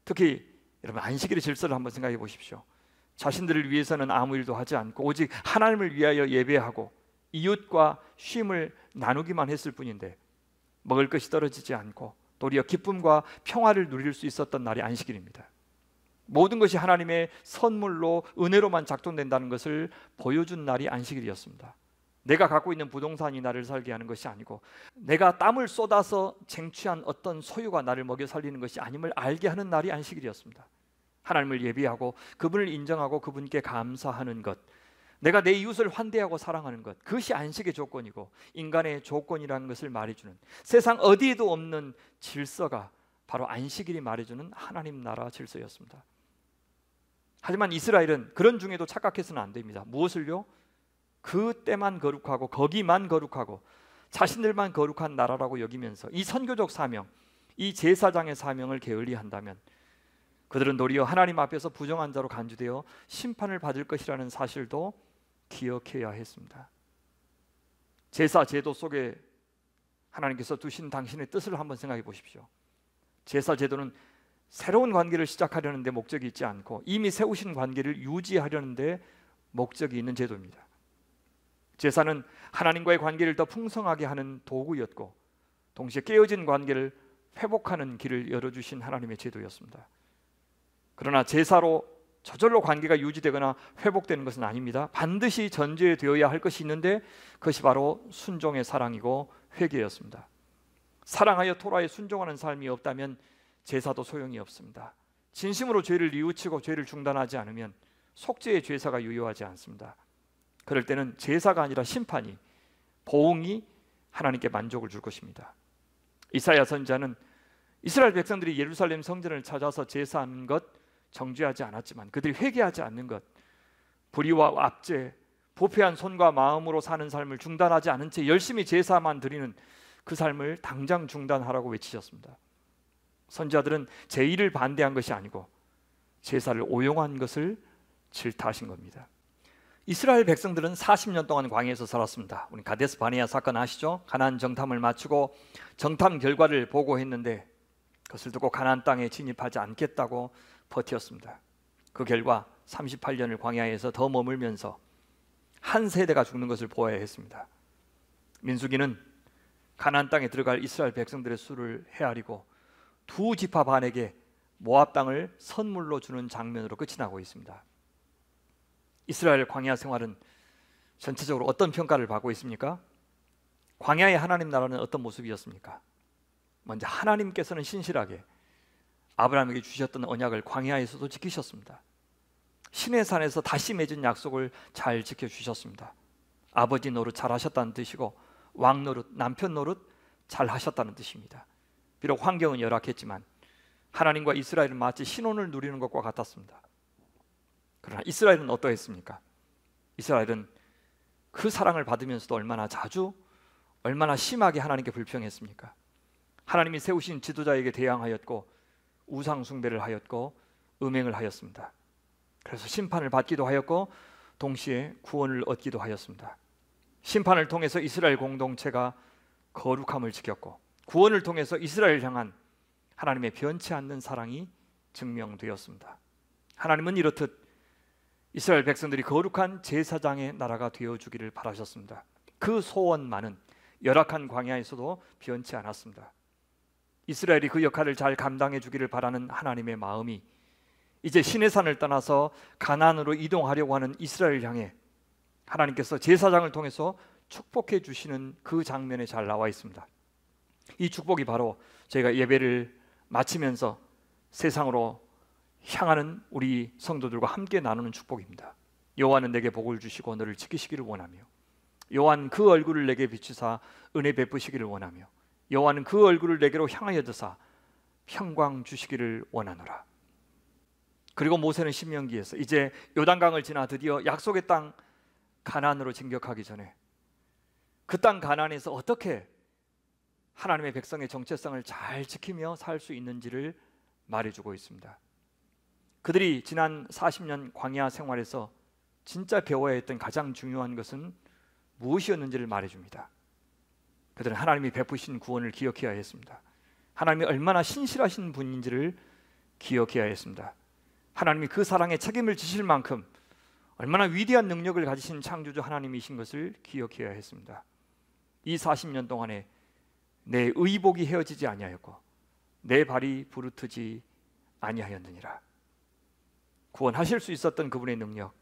특히 여러분, 안식일의 질서를 한번 생각해 보십시오. 자신들을 위해서는 아무 일도 하지 않고 오직 하나님을 위하여 예배하고 이웃과 쉼을 나누기만 했을 뿐인데 먹을 것이 떨어지지 않고 도리어 기쁨과 평화를 누릴 수 있었던 날이 안식일입니다. 모든 것이 하나님의 선물로 은혜로만 작동된다는 것을 보여준 날이 안식일이었습니다. 내가 갖고 있는 부동산이 나를 살게 하는 것이 아니고 내가 땀을 쏟아서 쟁취한 어떤 소유가 나를 먹여 살리는 것이 아님을 알게 하는 날이 안식일이었습니다. 하나님을 예비하고 그분을 인정하고 그분께 감사하는 것, 내가 내 이웃을 환대하고 사랑하는 것, 그것이 안식의 조건이고 인간의 조건이라는 것을 말해주는 세상 어디에도 없는 질서가 바로 안식일이 말해주는 하나님 나라 질서였습니다. 하지만 이스라엘은 그런 중에도 착각해서는 안 됩니다. 무엇을요? 그 때만 거룩하고 거기만 거룩하고 자신들만 거룩한 나라라고 여기면서 이 선교적 사명, 이 제사장의 사명을 게을리한다면 그들은 도리어 하나님 앞에서 부정한 자로 간주되어 심판을 받을 것이라는 사실도 기억해야 했습니다. 제사 제도 속에 하나님께서 두신 당신의 뜻을 한번 생각해 보십시오. 제사 제도는 새로운 관계를 시작하려는 데 목적이 있지 않고 이미 세우신 관계를 유지하려는 데 목적이 있는 제도입니다. 제사는 하나님과의 관계를 더 풍성하게 하는 도구였고 동시에 깨어진 관계를 회복하는 길을 열어주신 하나님의 제도였습니다. 그러나 제사로 저절로 관계가 유지되거나 회복되는 것은 아닙니다. 반드시 전제되어야 할 것이 있는데 그것이 바로 순종의 사랑이고 회개였습니다. 사랑하여 토라에 순종하는 삶이 없다면 제사도 소용이 없습니다. 진심으로 죄를 뉘우치고 죄를 중단하지 않으면 속죄의 제사가 유효하지 않습니다. 그럴 때는 제사가 아니라 심판이, 보응이 하나님께 만족을 줄 것입니다. 이사야 선지자는 이스라엘 백성들이 예루살렘 성전을 찾아서 제사하는 것 정죄하지 않았지만 그들이 회개하지 않는 것, 불의와 압제, 부패한 손과 마음으로 사는 삶을 중단하지 않은 채 열심히 제사만 드리는 그 삶을 당장 중단하라고 외치셨습니다. 선지자들은 제의를 반대한 것이 아니고 제사를 오용한 것을 질타하신 겁니다. 이스라엘 백성들은 40년 동안 광야에서 살았습니다. 우리 가데스 바네아 사건 아시죠? 가나안 정탐을 마치고 정탐 결과를 보고했는데 그것을 두고 가나안 땅에 진입하지 않겠다고 버텼습니다. 그 결과 38년을 광야에서 더 머물면서 한 세대가 죽는 것을 보아야 했습니다. 민수기는 가나안 땅에 들어갈 이스라엘 백성들의 수를 헤아리고 두 지파 반에게 모압 땅을 선물로 주는 장면으로 끝이 나고 있습니다. 이스라엘 광야 생활은 전체적으로 어떤 평가를 받고 있습니까? 광야의 하나님 나라는 어떤 모습이었습니까? 먼저 하나님께서는 신실하게 아브라함에게 주셨던 언약을 광야에서도 지키셨습니다. 시내산에서 다시 맺은 약속을 잘 지켜주셨습니다. 아버지 노릇 잘 하셨다는 뜻이고 왕 노릇, 남편 노릇 잘 하셨다는 뜻입니다. 비록 환경은 열악했지만 하나님과 이스라엘은 마치 신혼을 누리는 것과 같았습니다. 그러나 이스라엘은 어떠했습니까? 이스라엘은 그 사랑을 받으면서도 얼마나 자주, 얼마나 심하게 하나님께 불평했습니까? 하나님이 세우신 지도자에게 대항하였고 우상 숭배를 하였고 음행을 하였습니다. 그래서 심판을 받기도 하였고 동시에 구원을 얻기도 하였습니다. 심판을 통해서 이스라엘 공동체가 거룩함을 지켰고 구원을 통해서 이스라엘을 향한 하나님의 변치 않는 사랑이 증명되었습니다. 하나님은 이렇듯 이스라엘 백성들이 거룩한 제사장의 나라가 되어주기를 바라셨습니다. 그 소원만은 열악한 광야에서도 변치 않았습니다. 이스라엘이 그 역할을 잘 감당해 주기를 바라는 하나님의 마음이 이제 시내산을 떠나서 가나안으로 이동하려고 하는 이스라엘을 향해 하나님께서 제사장을 통해서 축복해 주시는 그 장면에 잘 나와 있습니다. 이 축복이 바로 저희가 예배를 마치면서 세상으로 향하는 우리 성도들과 함께 나누는 축복입니다. 여호와는 내게 복을 주시고 너를 지키시기를 원하며 여호와는 그 얼굴을 내게 비추사 은혜 베푸시기를 원하며 여호와는 그 얼굴을 내게로 향하여 드사 평강 주시기를 원하노라. 그리고 모세는 신명기에서 이제 요단강을 지나 드디어 약속의 땅 가나안으로 진격하기 전에 그 땅 가나안에서 어떻게 하나님의 백성의 정체성을 잘 지키며 살 수 있는지를 말해주고 있습니다. 그들이 지난 40년 광야 생활에서 진짜 배워야 했던 가장 중요한 것은 무엇이었는지를 말해줍니다. 그들은 하나님이 베푸신 구원을 기억해야 했습니다. 하나님이 얼마나 신실하신 분인지를 기억해야 했습니다. 하나님이 그 사랑에 책임을 지실 만큼 얼마나 위대한 능력을 가지신 창조주 하나님이신 것을 기억해야 했습니다. 이 40년 동안에 내 의복이 헤어지지 아니하였고 내 발이 부르트지 아니하였느니라. 구원하실 수 있었던 그분의 능력,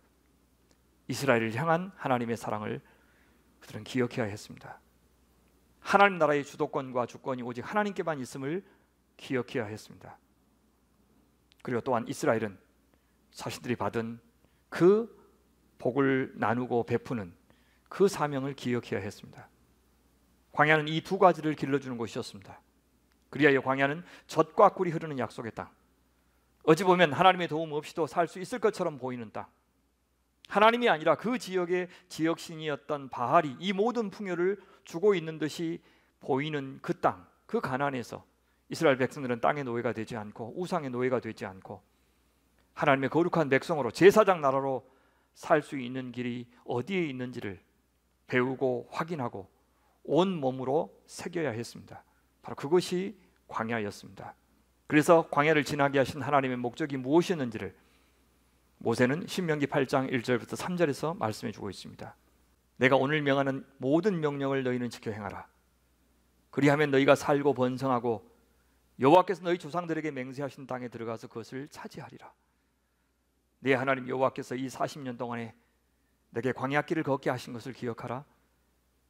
이스라엘을 향한 하나님의 사랑을 그들은 기억해야 했습니다. 하나님 나라의 주도권과 주권이 오직 하나님께만 있음을 기억해야 했습니다. 그리고 또한 이스라엘은 자신들이 받은 그 복을 나누고 베푸는 그 사명을 기억해야 했습니다. 광야는 이 두 가지를 길러주는 곳이었습니다. 그리하여 광야는 젖과 꿀이 흐르는 약속의 땅, 어찌 보면 하나님의 도움 없이도 살 수 있을 것처럼 보이는 땅, 하나님이 아니라 그 지역의 지역신이었던 바알이 이 모든 풍요를 주고 있는 듯이 보이는 그 땅, 그 가나안에서 이스라엘 백성들은 땅의 노예가 되지 않고 우상의 노예가 되지 않고 하나님의 거룩한 백성으로 제사장 나라로 살 수 있는 길이 어디에 있는지를 배우고 확인하고 온 몸으로 새겨야 했습니다. 바로 그것이 광야였습니다. 그래서 광야를 지나게 하신 하나님의 목적이 무엇이었는지를 모세는 신명기 8장 1절부터 3절에서 말씀해 주고 있습니다. 내가 오늘 명하는 모든 명령을 너희는 지켜 행하라. 그리하면 너희가 살고 번성하고 여호와께서 너희 조상들에게 맹세하신 땅에 들어가서 그것을 차지하리라. 네 하나님 여호와께서 이 40년 동안에 내게 광야길을 걷게 하신 것을 기억하라.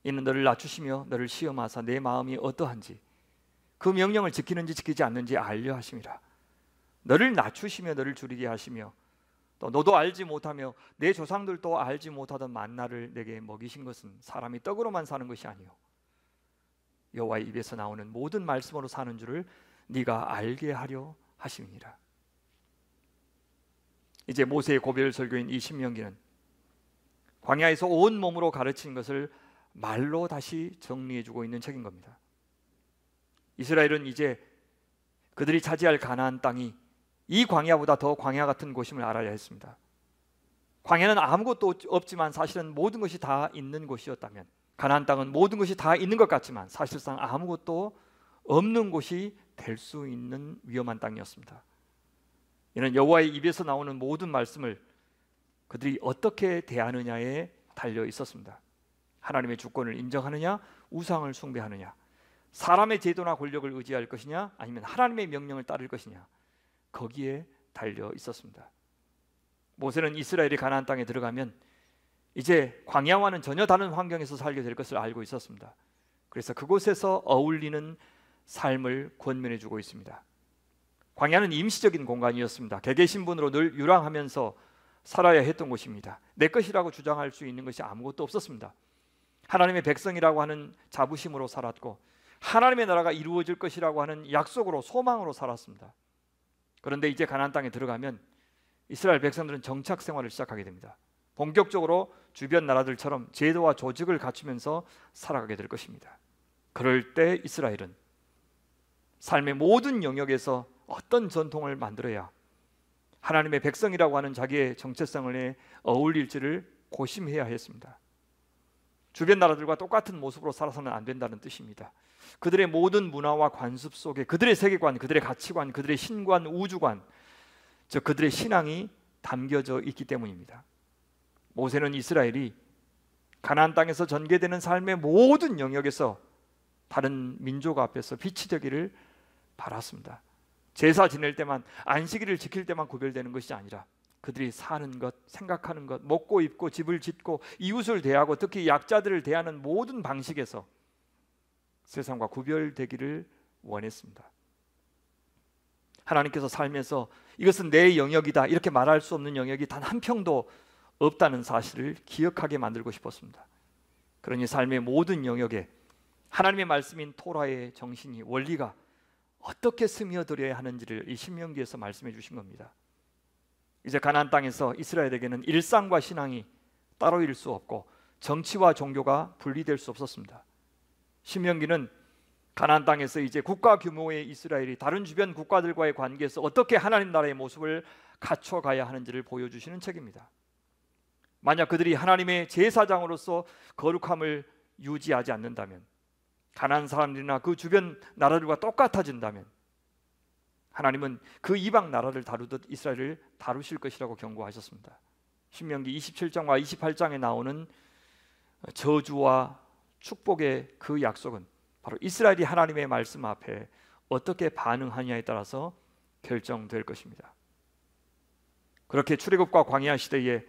이는 너를 낮추시며 너를 시험하사 내 마음이 어떠한지 그 명령을 지키는지 지키지 않는지 알려 하심이라. 너를 낮추시며 너를 줄이게 하시며 또 너도 알지 못하며 내 조상들도 알지 못하던 만나를 내게 먹이신 것은 사람이 떡으로만 사는 것이 아니요 여호와의 입에서 나오는 모든 말씀으로 사는 줄을 네가 알게 하려 하심이니라. 이제 모세의 고별 설교인 이 신명기는 광야에서 온 몸으로 가르친 것을 말로 다시 정리해주고 있는 책인 겁니다. 이스라엘은 이제 그들이 차지할 가나안 땅이 이 광야보다 더 광야 같은 곳임을 알아야 했습니다. 광야는 아무것도 없지만 사실은 모든 것이 다 있는 곳이었다면, 가나안 땅은 모든 것이 다 있는 것 같지만 사실상 아무것도 없는 곳이 될 수 있는 위험한 땅이었습니다. 이는 여호와의 입에서 나오는 모든 말씀을 그들이 어떻게 대하느냐에 달려 있었습니다. 하나님의 주권을 인정하느냐, 우상을 숭배하느냐, 사람의 제도나 권력을 의지할 것이냐, 아니면 하나님의 명령을 따를 것이냐, 거기에 달려 있었습니다. 모세는 이스라엘이 가나안 땅에 들어가면 이제 광야와는 전혀 다른 환경에서 살게 될 것을 알고 있었습니다. 그래서 그곳에서 어울리는 삶을 권면해 주고 있습니다. 광야는 임시적인 공간이었습니다. 개개 신분으로 늘 유랑하면서 살아야 했던 곳입니다. 내 것이라고 주장할 수 있는 것이 아무것도 없었습니다. 하나님의 백성이라고 하는 자부심으로 살았고, 하나님의 나라가 이루어질 것이라고 하는 약속으로, 소망으로 살았습니다. 그런데 이제 가나안 땅에 들어가면 이스라엘 백성들은 정착 생활을 시작하게 됩니다. 본격적으로 주변 나라들처럼 제도와 조직을 갖추면서 살아가게 될 것입니다. 그럴 때 이스라엘은 삶의 모든 영역에서 어떤 전통을 만들어야 하나님의 백성이라고 하는 자기의 정체성에 어울릴지를 고심해야 했습니다. 주변 나라들과 똑같은 모습으로 살아서는 안 된다는 뜻입니다. 그들의 모든 문화와 관습 속에 그들의 세계관, 그들의 가치관, 그들의 신관, 우주관, 즉 그들의 신앙이 담겨져 있기 때문입니다. 모세는 이스라엘이 가나안 땅에서 전개되는 삶의 모든 영역에서 다른 민족 앞에서 빛이 되기를 바랐습니다. 제사 지낼 때만, 안식일을 지킬 때만 구별되는 것이 아니라 그들이 사는 것, 생각하는 것, 먹고 입고 집을 짓고 이웃을 대하고 특히 약자들을 대하는 모든 방식에서 세상과 구별되기를 원했습니다. 하나님께서 살면서 이것은 내 영역이다 이렇게 말할 수 없는 영역이 단 한 평도 없다는 사실을 기억하게 만들고 싶었습니다. 그러니 삶의 모든 영역에 하나님의 말씀인 토라의 정신이, 원리가 어떻게 스며들어야 하는지를 이 신명기에서 말씀해 주신 겁니다. 이제 가나안 땅에서 이스라엘에게는 일상과 신앙이 따로일 수 없고 정치와 종교가 분리될 수 없었습니다. 신명기는 가나안 땅에서 이제 국가 규모의 이스라엘이 다른 주변 국가들과의 관계에서 어떻게 하나님 나라의 모습을 갖춰가야 하는지를 보여주시는 책입니다. 만약 그들이 하나님의 제사장으로서 거룩함을 유지하지 않는다면, 가나안 사람들이나 그 주변 나라들과 똑같아진다면 하나님은 그 이방 나라를 다루듯 이스라엘을 다루실 것이라고 경고하셨습니다. 신명기 27장과 28장에 나오는 저주와 축복의 그 약속은 바로 이스라엘이 하나님의 말씀 앞에 어떻게 반응하느냐에 따라서 결정될 것입니다. 그렇게 출애굽과 광야 시대에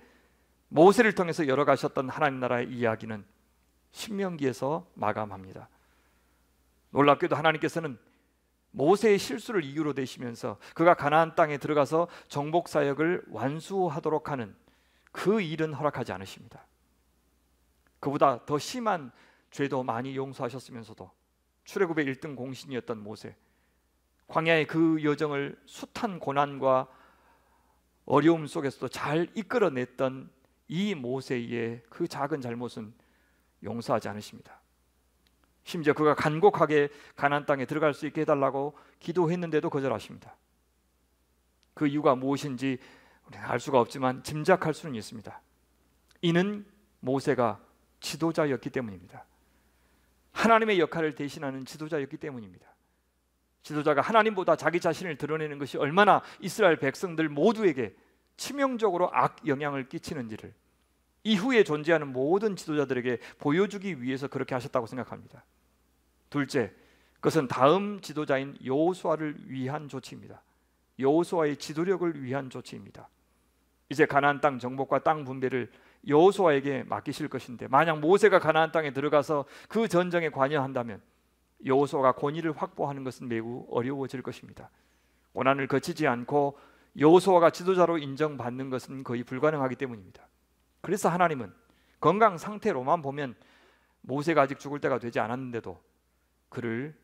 모세를 통해서 열어가셨던 하나님 나라의 이야기는 신명기에서 마감합니다. 놀랍게도 하나님께서는 모세의 실수를 이유로 대시면서 그가 가나안 땅에 들어가서 정복 사역을 완수하도록 하는 그 일은 허락하지 않으십니다. 그보다 더 심한 죄도 많이 용서하셨으면서도 출애굽의 1등 공신이었던 모세, 광야의 그 여정을 숱한 고난과 어려움 속에서도 잘 이끌어냈던 이 모세의 그 작은 잘못은 용서하지 않으십니다. 심지어 그가 간곡하게 가나안 땅에 들어갈 수 있게 해달라고 기도했는데도 거절하십니다. 그 이유가 무엇인지 우리는 알 수가 없지만 짐작할 수는 있습니다. 이는 모세가 지도자였기 때문입니다. 하나님의 역할을 대신하는 지도자였기 때문입니다. 지도자가 하나님보다 자기 자신을 드러내는 것이 얼마나 이스라엘 백성들 모두에게 치명적으로 악 영향을 끼치는지를 이후에 존재하는 모든 지도자들에게 보여주기 위해서 그렇게 하셨다고 생각합니다. 둘째, 그것은 다음 지도자인 여호수아를 위한 조치입니다. 여호수아의 지도력을 위한 조치입니다. 이제 가나안 땅 정복과 땅 분배를 여호수아에게 맡기실 것인데, 만약 모세가 가나안 땅에 들어가서 그 전쟁에 관여한다면 여호수아가 권위를 확보하는 것은 매우 어려워질 것입니다. 고난을 거치지 않고 여호수아가 지도자로 인정받는 것은 거의 불가능하기 때문입니다. 그래서 하나님은 건강 상태로만 보면 모세가 아직 죽을 때가 되지 않았는데도 그를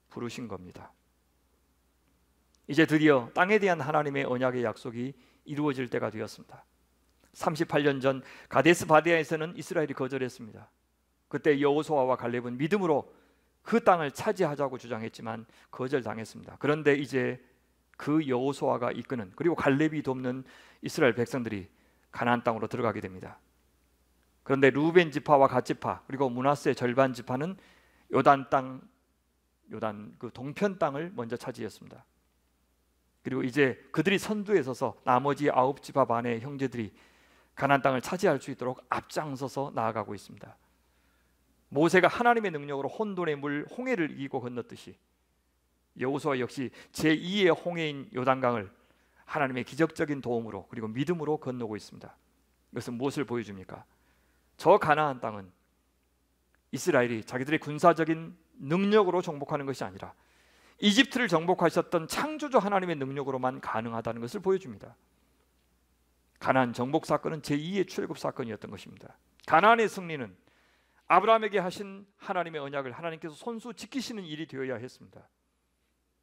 부르신 겁니다. 이제 드디어 땅에 대한 하나님의 언약의 약속이 이루어질 때가 되었습니다. 38년 전 가데스 바네아에서는 이스라엘이 거절했습니다. 그때 여호수아와 갈렙은 믿음으로 그 땅을 차지하자고 주장했지만 거절당했습니다. 그런데 이제 그 여호수아가 이끄는, 그리고 갈렙이 돕는 이스라엘 백성들이 가나안 땅으로 들어가게 됩니다. 그런데 루벤 지파와 갓 지파, 그리고 므낫세 절반 지파는 요단 땅, 요단 그 동편 땅을 먼저 차지했습니다. 그리고 이제 그들이 선두에 서서 나머지 9지파 반의 형제들이 가나안 땅을 차지할 수 있도록 앞장서서 나아가고 있습니다. 모세가 하나님의 능력으로 혼돈의 물 홍해를 이기고 건넜듯이 여호수아 역시 제2의 홍해인 요단강을 하나님의 기적적인 도움으로 그리고 믿음으로 건너고 있습니다. 이것은 무엇을 보여줍니까? 저 가나안 땅은 이스라엘이 자기들의 군사적인 능력으로 정복하는 것이 아니라 이집트를 정복하셨던 창조주 하나님의 능력으로만 가능하다는 것을 보여줍니다. 가나안 정복 사건은 제2의 출애굽 사건이었던 것입니다. 가나안의 승리는 아브라함에게 하신 하나님의 언약을 하나님께서 손수 지키시는 일이 되어야 했습니다.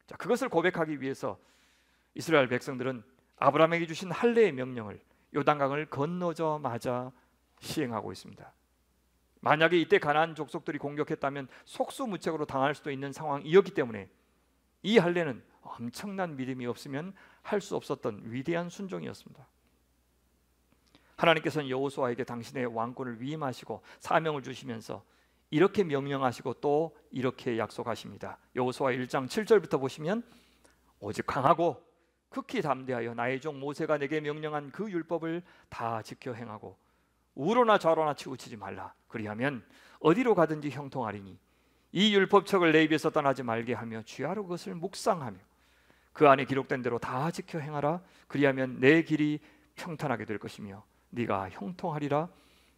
자, 그것을 고백하기 위해서 이스라엘 백성들은 아브라함에게 주신 할례의 명령을 요단강을 건너자마자 시행하고 있습니다. 만약에 이때 가나안 족속들이 공격했다면 속수무책으로 당할 수도 있는 상황이었기 때문에 이 할례는 엄청난 믿음이 없으면 할 수 없었던 위대한 순종이었습니다. 하나님께서는 여호수아에게 당신의 왕권을 위임하시고 사명을 주시면서 이렇게 명령하시고 또 이렇게 약속하십니다. 여호수아 1장 7절부터 보시면 오직 강하고 극히 담대하여 나의 종 모세가 내게 명령한 그 율법을 다 지켜 행하고 우로나 좌로나 치우치지 말라. 그리하면 어디로 가든지 형통하리니 이 율법책을 내 입에서 떠나지 말게 하며 주야로 그것을 묵상하며 그 안에 기록된 대로 다 지켜 행하라. 그리하면 내 길이 평탄하게 될 것이며 네가 형통하리라.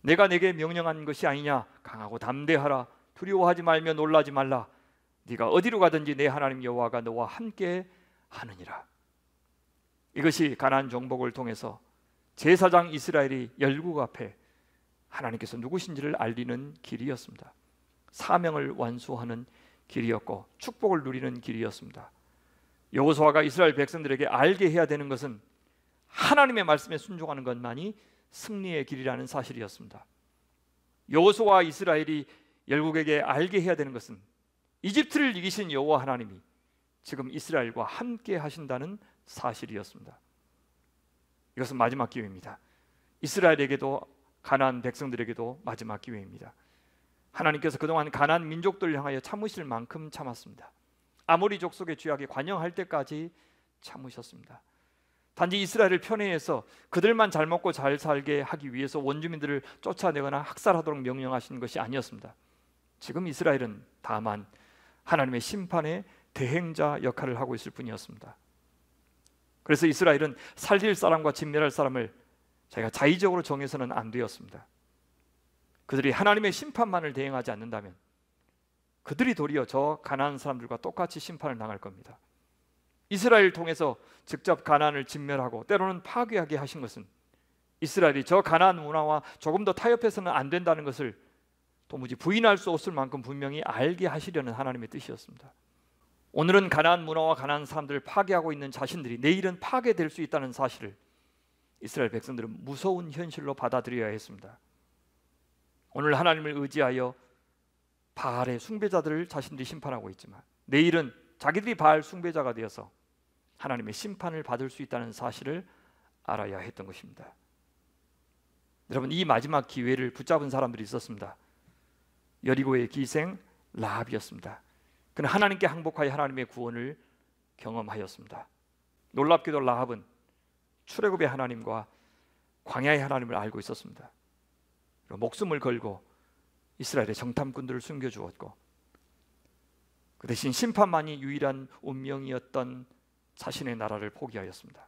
내가 내게 명령한 것이 아니냐. 강하고 담대하라. 두려워하지 말며 놀라지 말라. 네가 어디로 가든지 내 하나님 여호와가 너와 함께 하느니라. 이것이 가나안 정복을 통해서 제사장 이스라엘이 열국 앞에 하나님께서 누구신지를 알리는 길이었습니다. 사명을 완수하는 길이었고 축복을 누리는 길이었습니다. 여호수아가 이스라엘 백성들에게 알게 해야 되는 것은 하나님의 말씀에 순종하는 것만이 승리의 길이라는 사실이었습니다. 여호수아와 이스라엘이 열국에게 알게 해야 되는 것은 이집트를 이기신 여호와 하나님이 지금 이스라엘과 함께 하신다는 사실이었습니다. 이것은 마지막 기회입니다. 이스라엘에게도 가나안 백성들에게도 마지막 기회입니다. 하나님께서 그동안 가나안 민족들을 향하여 참으실 만큼 참았습니다. 아모리 족속의 죄악에 관영할 때까지 참으셨습니다. 단지 이스라엘을 편애해서 그들만 잘 먹고 잘 살게 하기 위해서 원주민들을 쫓아내거나 학살하도록 명령하신 것이 아니었습니다. 지금 이스라엘은 다만 하나님의 심판의 대행자 역할을 하고 있을 뿐이었습니다. 그래서 이스라엘은 살릴 사람과 진멸할 사람을 자기가 자의적으로 정해서는 안 되었습니다. 그들이 하나님의 심판만을 대행하지 않는다면 그들이 도리어 저 가나안 사람들과 똑같이 심판을 당할 겁니다. 이스라엘을 통해서 직접 가나안을 진멸하고 때로는 파괴하게 하신 것은 이스라엘이 저 가나안 문화와 조금 더 타협해서는 안 된다는 것을 도무지 부인할 수 없을 만큼 분명히 알게 하시려는 하나님의 뜻이었습니다. 오늘은 가나안 문화와 가나안 사람들을 파괴하고 있는 자신들이 내일은 파괴될 수 있다는 사실을 이스라엘 백성들은 무서운 현실로 받아들여야 했습니다. 오늘 하나님을 의지하여 바알의 숭배자들을 자신들이 심판하고 있지만 내일은 자기들이 바알 숭배자가 되어서 하나님의 심판을 받을 수 있다는 사실을 알아야 했던 것입니다. 여러분, 이 마지막 기회를 붙잡은 사람들이 있었습니다. 여리고의 기생 라합이었습니다. 그는 하나님께 항복하여 하나님의 구원을 경험하였습니다. 놀랍게도 라합은 출애굽의 하나님과 광야의 하나님을 알고 있었습니다. 목숨을 걸고 이스라엘의 정탐꾼들을 숨겨주었고 그 대신 심판만이 유일한 운명이었던 자신의 나라를 포기하였습니다.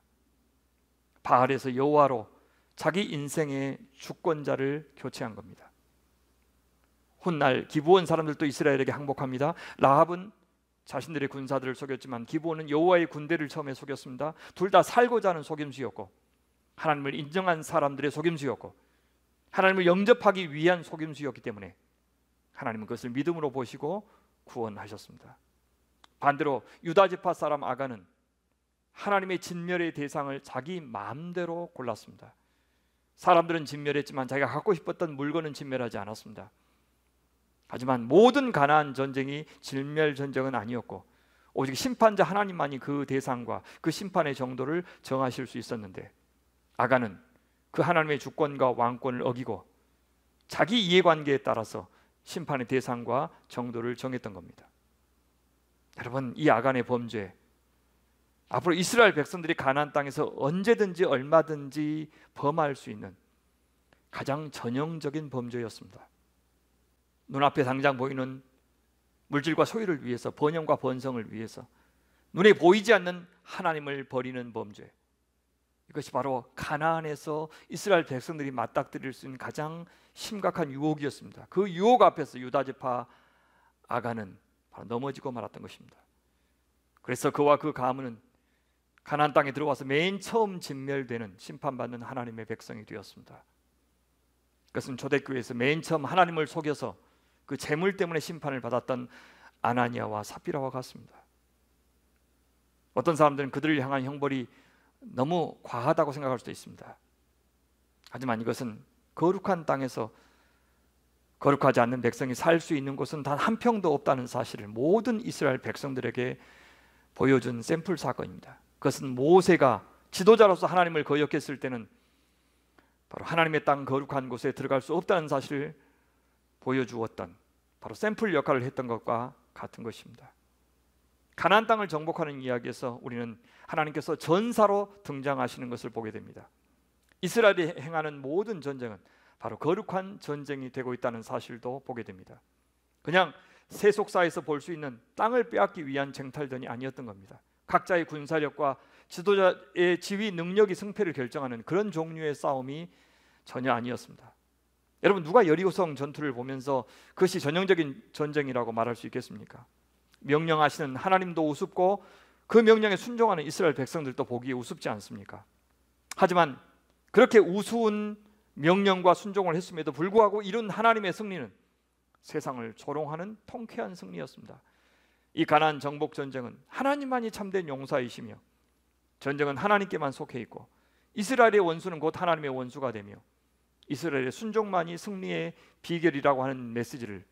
바알에서 여호와로 자기 인생의 주권자를 교체한 겁니다. 훗날 기브온 사람들도 이스라엘에게 항복합니다. 라합은 자신들의 군사들을 속였지만 기브온은 여호와의 군대를 처음에 속였습니다. 둘 다 살고자 하는 속임수였고 하나님을 인정한 사람들의 속임수였고 하나님을 영접하기 위한 속임수였기 때문에 하나님은 그것을 믿음으로 보시고 구원하셨습니다. 반대로 유다 지파 사람 아간은 하나님의 진멸의 대상을 자기 마음대로 골랐습니다. 사람들은 진멸했지만 자기가 갖고 싶었던 물건은 진멸하지 않았습니다. 하지만 모든 가나안 전쟁이 진멸 전쟁은 아니었고 오직 심판자 하나님만이 그 대상과 그 심판의 정도를 정하실 수 있었는데 아간은 그 하나님의 주권과 왕권을 어기고 자기 이해관계에 따라서 심판의 대상과 정도를 정했던 겁니다. 여러분, 이 아간의 범죄 앞으로 이스라엘 백성들이 가나안 땅에서 언제든지 얼마든지 범할 수 있는 가장 전형적인 범죄였습니다. 눈앞에 당장 보이는 물질과 소유를 위해서, 번영과 번성을 위해서 눈에 보이지 않는 하나님을 버리는 범죄, 이것이 바로 가나안에서 이스라엘 백성들이 맞닥뜨릴 수 있는 가장 심각한 유혹이었습니다. 그 유혹 앞에서 유다 지파 아간은 바로 넘어지고 말았던 것입니다. 그래서 그와 그 가문은 가나안 땅에 들어와서 맨 처음 진멸되는, 심판받는 하나님의 백성이 되었습니다. 그것은 초대교회에서 맨 처음 하나님을 속여서 그 재물 때문에 심판을 받았던 아나니아와 삽비라와 같습니다. 어떤 사람들은 그들을 향한 형벌이 너무 과하다고 생각할 수도 있습니다. 하지만 이것은 거룩한 땅에서 거룩하지 않는 백성이 살 수 있는 곳은 단 한 평도 없다는 사실을 모든 이스라엘 백성들에게 보여준 샘플 사건입니다. 그것은 모세가 지도자로서 하나님을 거역했을 때는 바로 하나님의 땅 거룩한 곳에 들어갈 수 없다는 사실을 보여주었던, 바로 샘플 역할을 했던 것과 같은 것입니다. 가나안 땅을 정복하는 이야기에서 우리는 하나님께서 전사로 등장하시는 것을 보게 됩니다. 이스라엘이 행하는 모든 전쟁은 바로 거룩한 전쟁이 되고 있다는 사실도 보게 됩니다. 그냥 세속사에서 볼 수 있는 땅을 빼앗기 위한 쟁탈전이 아니었던 겁니다. 각자의 군사력과 지도자의 지휘 능력이 승패를 결정하는 그런 종류의 싸움이 전혀 아니었습니다. 여러분, 누가 여리고성 전투를 보면서 그것이 전형적인 전쟁이라고 말할 수 있겠습니까? 명령하시는 하나님도 우습고 그 명령에 순종하는 이스라엘 백성들도 보기에 우습지 않습니까? 하지만 그렇게 우스운 명령과 순종을 했음에도 불구하고 이룬 하나님의 승리는 세상을 조롱하는 통쾌한 승리였습니다. 이 가나안 정복 전쟁은 하나님만이 참된 용사이시며 전쟁은 하나님께만 속해 있고 이스라엘의 원수는 곧 하나님의 원수가 되며 이스라엘의 순종만이 승리의 비결이라고 하는 메시지를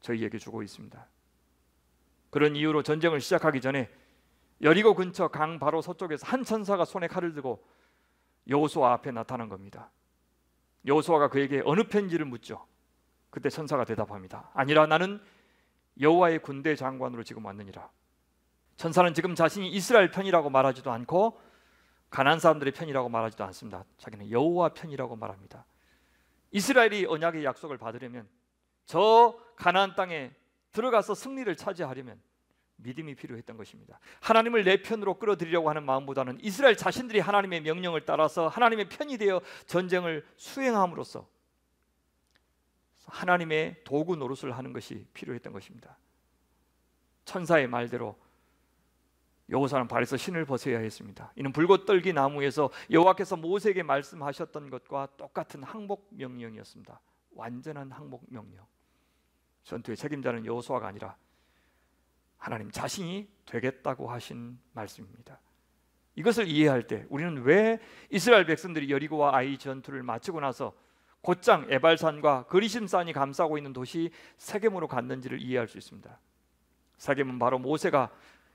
저희에게 주고 있습니다. 그런 이유로 전쟁을 시작하기 전에 여리고 근처 강 바로 서쪽에서 한 천사가 손에 칼을 들고 여호수아 앞에 나타난 겁니다. 여호수아가 그에게 어느 편인지를 묻죠. 그때 천사가 대답합니다. 아니라 나는 여호와의 군대 장관으로 지금 왔느니라. 천사는 지금 자신이 이스라엘 편이라고 말하지도 않고 가나안 사람들의 편이라고 말하지도 않습니다. 자기는 여호와 편이라고 말합니다. 이스라엘이 언약의 약속을 받으려면, 저 가나안 땅에 들어가서 승리를 차지하려면 믿음이 필요했던 것입니다. 하나님을 내 편으로 끌어들이려고 하는 마음보다는 이스라엘 자신들이 하나님의 명령을 따라서 하나님의 편이 되어 전쟁을 수행함으로써 하나님의 도구 노릇을 하는 것이 필요했던 것입니다. 천사의 말대로 여호수아는 발에서 신을 벗어야 했습니다. 이는 불꽃 떨기 나무에서 여호와께서 모세에게 말씀하셨던 것과 똑같은 항복 명령이었습니다. 완전한 항복 명령. 전투의 책임자는 여호수아가 아니라 하나님 자신이 되겠다고 하신 말씀입니다. 이것을 이해할 때 우리는 왜 이스라엘 백성들이 여리고와 아이 전투를 마치고 나서 곧장 에발산과 그리심산이 감싸고 있는 도시 세겜으로 갔는지를 이해할 수 있습니다. 세겜은 바로 모세가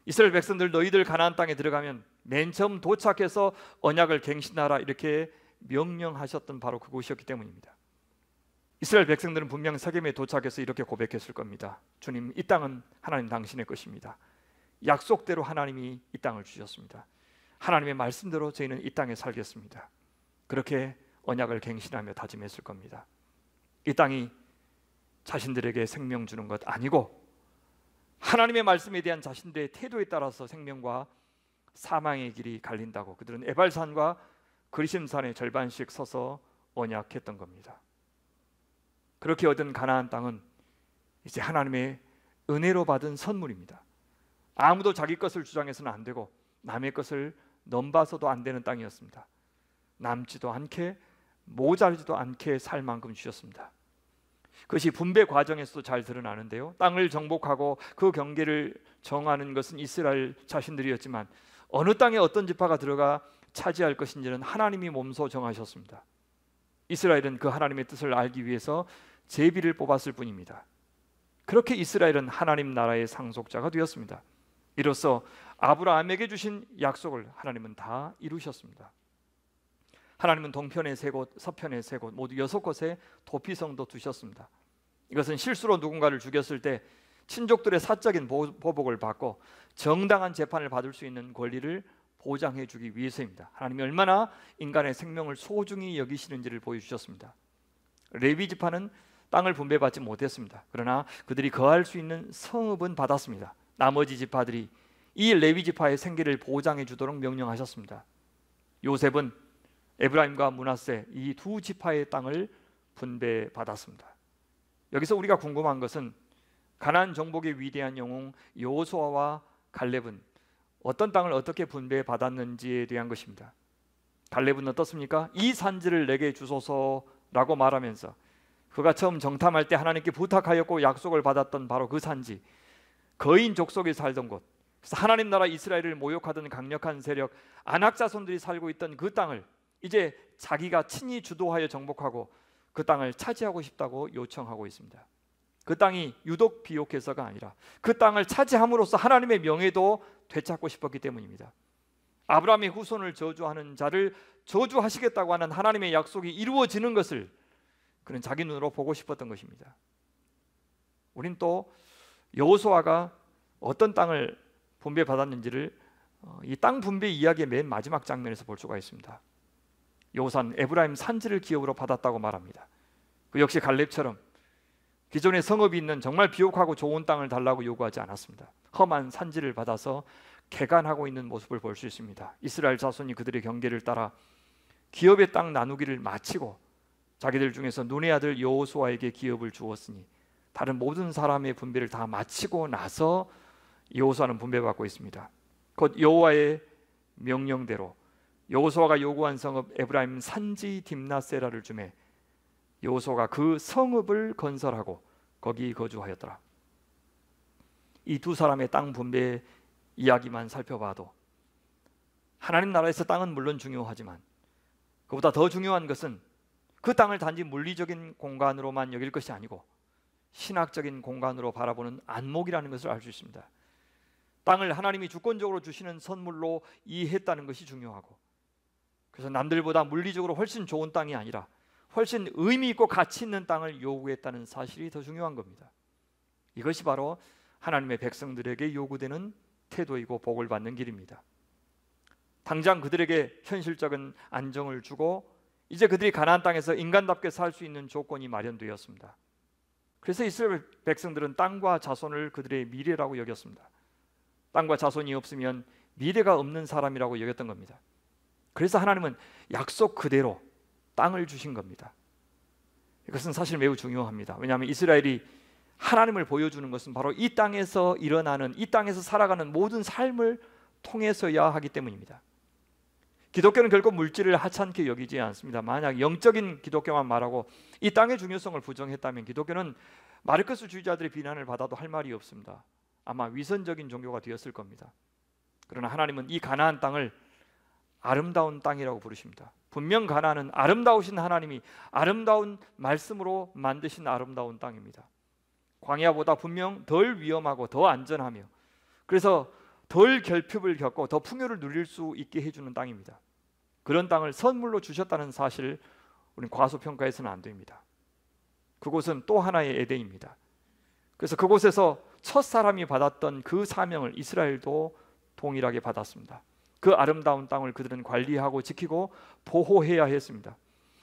이스라엘 백성들 너희들 가나안 땅에 들어가면 맨 처음 도착해서 언약을 갱신하라 이렇게 명령하셨던 바로 그곳이었기 때문입니다. 이스라엘 백성들은 분명 세겜에 도착해서 이렇게 고백했을 겁니다. 주님, 이 땅은 하나님 당신의 것입니다. 약속대로 하나님이 이 땅을 주셨습니다. 하나님의 말씀대로 저희는 이 땅에 살겠습니다. 그렇게 언약을 갱신하며 다짐했을 겁니다. 이 땅이 자신들에게 생명 주는 것 아니고 하나님의 말씀에 대한 자신들의 태도에 따라서 생명과 사망의 길이 갈린다고 그들은 에발산과 그리심산의 절반씩 서서 언약했던 겁니다. 그렇게 얻은 가나안 땅은 이제 하나님의 은혜로 받은 선물입니다. 아무도 자기 것을 주장해서는 안 되고 남의 것을 넘봐서도 안 되는 땅이었습니다. 남지도 않게 모자르지도 않게 살 만큼 주셨습니다. 그것이 분배 과정에서도 잘 드러나는데요. 땅을 정복하고 그 경계를 정하는 것은 이스라엘 자신들이었지만 어느 땅에 어떤 지파가 들어가 차지할 것인지는 하나님이 몸소 정하셨습니다. 이스라엘은 그 하나님의 뜻을 알기 위해서 제비를 뽑았을 뿐입니다. 그렇게 이스라엘은 하나님 나라의 상속자가 되었습니다. 이로써 아브라함에게 주신 약속을 하나님은 다 이루셨습니다. 하나님은 동편의 3곳, 서편의 3곳 모두 6곳에 도피성도 두셨습니다. 이것은 실수로 누군가를 죽였을 때 친족들의 사적인 보복을 받고 정당한 재판을 받을 수 있는 권리를 보장해 주기 위해서입니다. 하나님이 얼마나 인간의 생명을 소중히 여기시는지를 보여주셨습니다. 레위 지파는 땅을 분배받지 못했습니다. 그러나 그들이 거할 수 있는 성읍은 받았습니다. 나머지 지파들이 이 레위 지파의 생계를 보장해 주도록 명령하셨습니다. 요셉은 에브라임과 므낫세 이 두 지파의 땅을 분배받았습니다. 여기서 우리가 궁금한 것은 가나안 정복의 위대한 영웅 여호수아와 갈렙은 어떤 땅을 어떻게 분배받았는지에 대한 것입니다. 갈렙은 어떻습니까? 이 산지를 내게 주소서라고 말하면서 그가 처음 정탐할 때 하나님께 부탁하였고 약속을 받았던 바로 그 산지, 거인 족속이 살던 곳, 하나님 나라 이스라엘을 모욕하던 강력한 세력 아낙 자손들이 살고 있던 그 땅을 이제 자기가 친히 주도하여 정복하고 그 땅을 차지하고 싶다고 요청하고 있습니다. 그 땅이 유독 비옥해서가 아니라 그 땅을 차지함으로써 하나님의 명예도 되찾고 싶었기 때문입니다. 아브라함의 후손을 저주하는 자를 저주하시겠다고 하는 하나님의 약속이 이루어지는 것을 그는 자기 눈으로 보고 싶었던 것입니다. 우린 또 여호수아가 어떤 땅을 분배받았는지를 이 땅 분배 이야기의 맨 마지막 장면에서 볼 수가 있습니다. 여호수아는 에브라임 산지를 기업으로 받았다고 말합니다. 그 역시 갈렙처럼 기존에 성읍이 있는 정말 비옥하고 좋은 땅을 달라고 요구하지 않았습니다. 험한 산지를 받아서 개간하고 있는 모습을 볼 수 있습니다. 이스라엘 자손이 그들의 경계를 따라 기업의 땅 나누기를 마치고 자기들 중에서 눈의 아들 여호수아에게 기업을 주었으니 다른 모든 사람의 분배를 다 마치고 나서 여호수아는 분배받고 있습니다. 곧 여호와의 명령대로 여호수아가 요구한 성읍 에브라임 산지 딥나세라를 주매 여호수아가 그 성읍을 건설하고 거기 거주하였더라. 이 두 사람의 땅 분배 이야기만 살펴봐도 하나님 나라에서 땅은 물론 중요하지만 그보다 더 중요한 것은 그 땅을 단지 물리적인 공간으로만 여길 것이 아니고 신학적인 공간으로 바라보는 안목이라는 것을 알 수 있습니다. 땅을 하나님이 주권적으로 주시는 선물로 이해했다는 것이 중요하고, 그래서 남들보다 물리적으로 훨씬 좋은 땅이 아니라 훨씬 의미 있고 가치 있는 땅을 요구했다는 사실이 더 중요한 겁니다. 이것이 바로 하나님의 백성들에게 요구되는 태도이고 복을 받는 길입니다. 당장 그들에게 현실적인 안정을 주고 이제 그들이 가나안 땅에서 인간답게 살 수 있는 조건이 마련되었습니다. 그래서 이스라엘 백성들은 땅과 자손을 그들의 미래라고 여겼습니다. 땅과 자손이 없으면 미래가 없는 사람이라고 여겼던 겁니다. 그래서 하나님은 약속 그대로 땅을 주신 겁니다. 이것은 사실 매우 중요합니다. 왜냐하면 이스라엘이 하나님을 보여주는 것은 바로 이 땅에서 일어나는, 이 땅에서 살아가는 모든 삶을 통해서야 하기 때문입니다. 기독교는 결코 물질을 하찮게 여기지 않습니다. 만약 영적인 기독교만 말하고 이 땅의 중요성을 부정했다면 기독교는 마르크스 주의자들의 비난을 받아도 할 말이 없습니다. 아마 위선적인 종교가 되었을 겁니다. 그러나 하나님은 이 가나안 땅을 아름다운 땅이라고 부르십니다. 분명 가나안은 아름다우신 하나님이 아름다운 말씀으로 만드신 아름다운 땅입니다. 광야보다 분명 덜 위험하고 더 안전하며 그래서 덜 결핍을 겪고 더 풍요를 누릴 수 있게 해주는 땅입니다. 그런 땅을 선물로 주셨다는 사실 우리는 과소평가해서는 안 됩니다. 그곳은 또 하나의 에덴입니다. 그래서 그곳에서 첫 사람이 받았던 그 사명을 이스라엘도 동일하게 받았습니다. 그 아름다운 땅을 그들은 관리하고 지키고 보호해야 했습니다.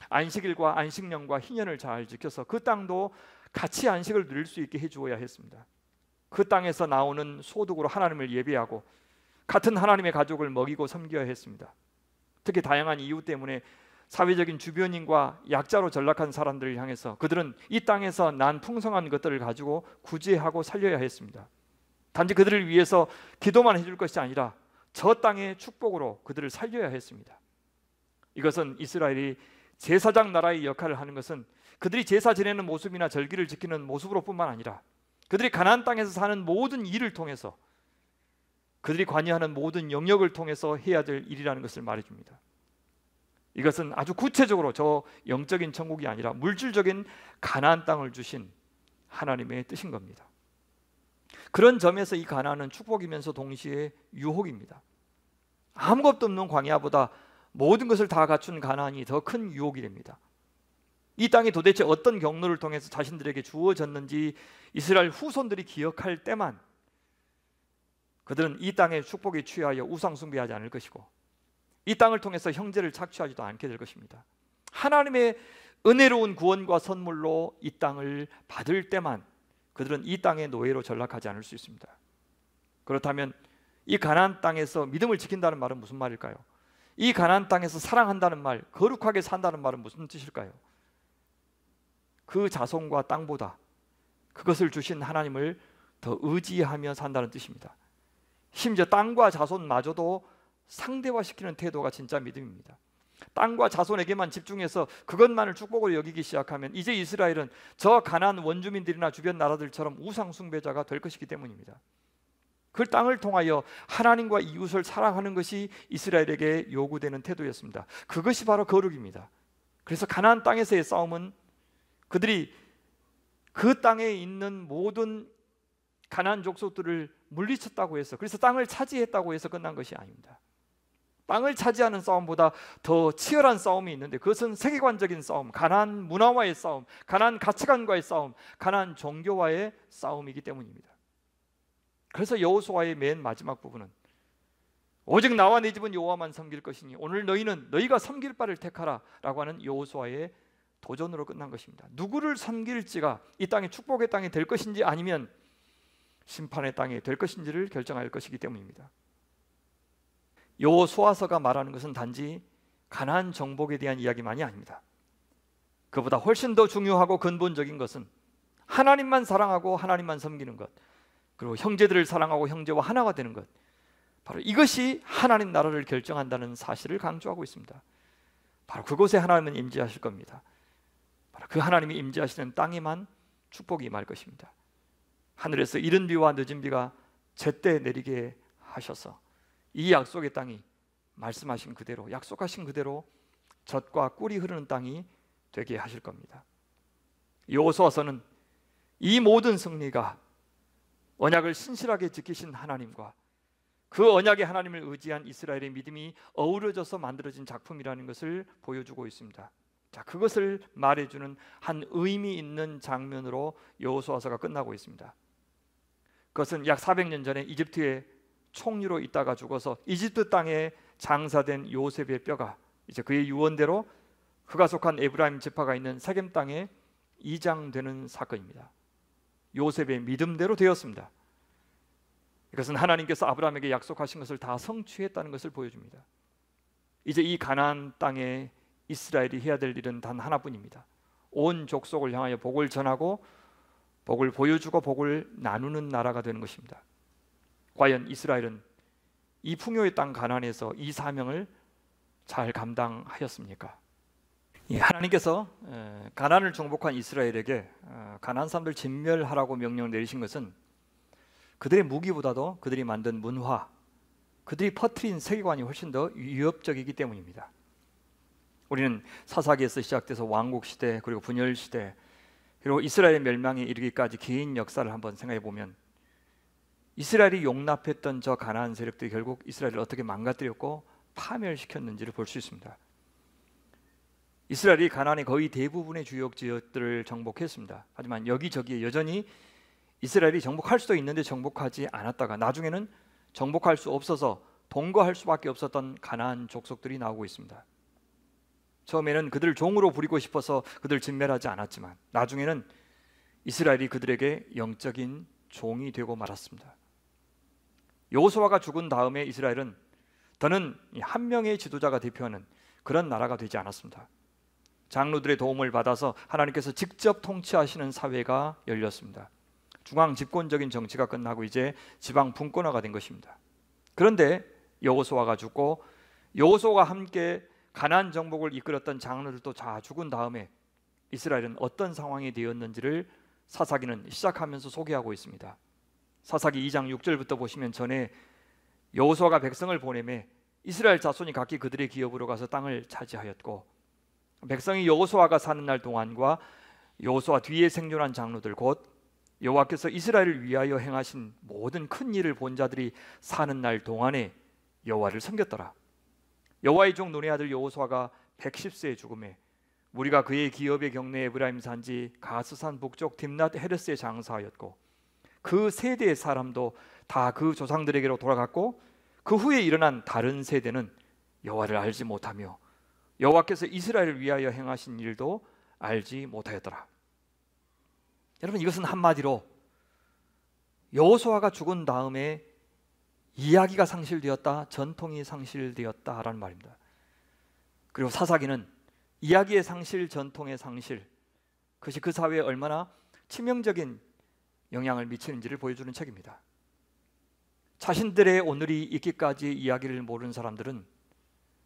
안식일과 안식년과 희년을 잘 지켜서 그 땅도 같이 안식을 누릴 수 있게 해주어야 했습니다. 그 땅에서 나오는 소득으로 하나님을 예배하고 같은 하나님의 가족을 먹이고 섬겨야 했습니다. 특히 다양한 이유 때문에 사회적인 주변인과 약자로 전락한 사람들을 향해서 그들은 이 땅에서 난 풍성한 것들을 가지고 구제하고 살려야 했습니다. 단지 그들을 위해서 기도만 해줄 것이 아니라 저 땅의 축복으로 그들을 살려야 했습니다. 이것은 이스라엘이 제사장 나라의 역할을 하는 것은 그들이 제사 지내는 모습이나 절기를 지키는 모습으로 뿐만 아니라 그들이 가나안 땅에서 사는 모든 일을 통해서 그들이 관여하는 모든 영역을 통해서 해야 될 일이라는 것을 말해줍니다. 이것은 아주 구체적으로 저 영적인 천국이 아니라 물질적인 가나안 땅을 주신 하나님의 뜻인 겁니다. 그런 점에서 이 가나안은 축복이면서 동시에 유혹입니다. 아무것도 없는 광야보다 모든 것을 다 갖춘 가나안이 더 큰 유혹이 됩니다. 이 땅이 도대체 어떤 경로를 통해서 자신들에게 주어졌는지 이스라엘 후손들이 기억할 때만 그들은 이 땅의 축복에 취하여 우상 숭배하지 않을 것이고 이 땅을 통해서 형제를 착취하지도 않게 될 것입니다. 하나님의 은혜로운 구원과 선물로 이 땅을 받을 때만 그들은 이 땅의 노예로 전락하지 않을 수 있습니다. 그렇다면 이 가나안 땅에서 믿음을 지킨다는 말은 무슨 말일까요? 이 가나안 땅에서 사랑한다는 말, 거룩하게 산다는 말은 무슨 뜻일까요? 그 자손과 땅보다 그것을 주신 하나님을 더 의지하며 산다는 뜻입니다. 심지어 땅과 자손마저도 상대화시키는 태도가 진짜 믿음입니다. 땅과 자손에게만 집중해서 그것만을 축복으로 여기기 시작하면 이제 이스라엘은 저 가나안 원주민들이나 주변 나라들처럼 우상 숭배자가 될 것이기 때문입니다. 그 땅을 통하여 하나님과 이웃을 사랑하는 것이 이스라엘에게 요구되는 태도였습니다. 그것이 바로 거룩입니다. 그래서 가나안 땅에서의 싸움은 그들이 그 땅에 있는 모든 가나안 족속들을 물리쳤다고 해서, 그래서 땅을 차지했다고 해서 끝난 것이 아닙니다. 땅을 차지하는 싸움보다 더 치열한 싸움이 있는데 그것은 세계관적인 싸움, 가나안 문화와의 싸움, 가나안 가치관과의 싸움, 가나안 종교와의 싸움이기 때문입니다. 그래서 여호수아의 맨 마지막 부분은 오직 나와 내 집은 여호와만 섬길 것이니 오늘 너희는 너희가 섬길 바를 택하라 라고 하는 여호수아의 도전으로 끝난 것입니다. 누구를 섬길지가 이 땅이 축복의 땅이 될 것인지 아니면 심판의 땅이 될 것인지를 결정할 것이기 때문입니다. 여호수아서가 말하는 것은 단지 가나안 정복에 대한 이야기만이 아닙니다. 그보다 훨씬 더 중요하고 근본적인 것은 하나님만 사랑하고 하나님만 섬기는 것, 그리고 형제들을 사랑하고 형제와 하나가 되는 것, 바로 이것이 하나님 나라를 결정한다는 사실을 강조하고 있습니다. 바로 그곳에 하나님은 임재하실 겁니다. 바로 그 하나님이 임재하시는 땅에만 축복이 임할 것입니다. 하늘에서 이른 비와 늦은 비가 제때 내리게 하셔서 이 약속의 땅이 말씀하신 그대로, 약속하신 그대로 젖과 꿀이 흐르는 땅이 되게 하실 겁니다. 여호수아서는 이 모든 승리가 언약을 신실하게 지키신 하나님과 그 언약의 하나님을 의지한 이스라엘의 믿음이 어우러져서 만들어진 작품이라는 것을 보여주고 있습니다. 자, 그것을 말해주는 한 의미 있는 장면으로 여호수아서가 끝나고 있습니다. 그것은 약 400년 전에 이집트의 총리로 있다가 죽어서 이집트 땅에 장사된 요셉의 뼈가 이제 그의 유언대로 그가 속한 에브라임 지파가 있는 세겜 땅에 이장되는 사건입니다. 요셉의 믿음대로 되었습니다. 이것은 하나님께서 아브라함에게 약속하신 것을 다 성취했다는 것을 보여줍니다. 이제 이 가나안 땅에 이스라엘이 해야 될 일은 단 하나뿐입니다. 온 족속을 향하여 복을 전하고 복을 보여주고 복을 나누는 나라가 되는 것입니다. 과연 이스라엘은 이 풍요의 땅 가나안에서 이 사명을 잘 감당하였습니까? 하나님께서 가나안을 정복한 이스라엘에게 가나안 사람들 진멸하라고 명령을 내리신 것은 그들의 무기보다도 그들이 만든 문화, 그들이 퍼뜨린 세계관이 훨씬 더 위협적이기 때문입니다. 우리는 사사기에서 시작돼서 왕국 시대, 그리고 분열 시대, 그리고 이스라엘의 멸망에 이르기까지 긴 역사를 한번 생각해 보면 이스라엘이 용납했던 저 가나안 세력들이 결국 이스라엘을 어떻게 망가뜨렸고 파멸시켰는지를 볼 수 있습니다. 이스라엘이 가나안의 거의 대부분의 주요 지역들을 정복했습니다. 하지만 여기저기에 여전히 이스라엘이 정복할 수도 있는데 정복하지 않았다가 나중에는 정복할 수 없어서 동거할 수밖에 없었던 가나안 족속들이 나오고 있습니다. 처음에는 그들을 종으로 부리고 싶어서 그들을 진멸하지 않았지만 나중에는 이스라엘이 그들에게 영적인 종이 되고 말았습니다. 여호수아가 죽은 다음에 이스라엘은 더는 한 명의 지도자가 대표하는 그런 나라가 되지 않았습니다. 장로들의 도움을 받아서 하나님께서 직접 통치하시는 사회가 열렸습니다. 중앙 집권적인 정치가 끝나고 이제 지방 분권화가 된 것입니다. 그런데 여호수아가 죽고 여호수아와 함께 가나안 정복을 이끌었던 장로들도 다 죽은 다음에 이스라엘은 어떤 상황이 되었는지를 사사기는 시작하면서 소개하고 있습니다. 사사기 2장 6절부터 보시면 전에 여호수아가 백성을 보내매 이스라엘 자손이 각기 그들의 기업으로 가서 땅을 차지하였고 백성이 여호수아가 사는 날 동안과 여호수아 뒤에 생존한 장로들 곧 여호와께서 이스라엘을 위하여 행하신 모든 큰 일을 본 자들이 사는 날 동안에 여호와를 섬겼더라. 여호와의 종 눈의 아들 여호수아가 110세에 죽음에 무리가 그의 기업의 경내 에브라임 산지 가스산 북쪽 딥낫 헤레스에 장사하였고 그 세대의 사람도 다 그 조상들에게로 돌아갔고 그 후에 일어난 다른 세대는 여호와를 알지 못하며 여호와께서 이스라엘을 위하여 행하신 일도 알지 못하였더라. 여러분, 이것은 한마디로 여호수아가 죽은 다음에 이야기가 상실되었다, 전통이 상실되었다라는 말입니다. 그리고 사사기는 이야기의 상실, 전통의 상실, 그것이 그 사회에 얼마나 치명적인 영향을 미치는지를 보여주는 책입니다. 자신들의 오늘이 있기까지 이야기를 모르는 사람들은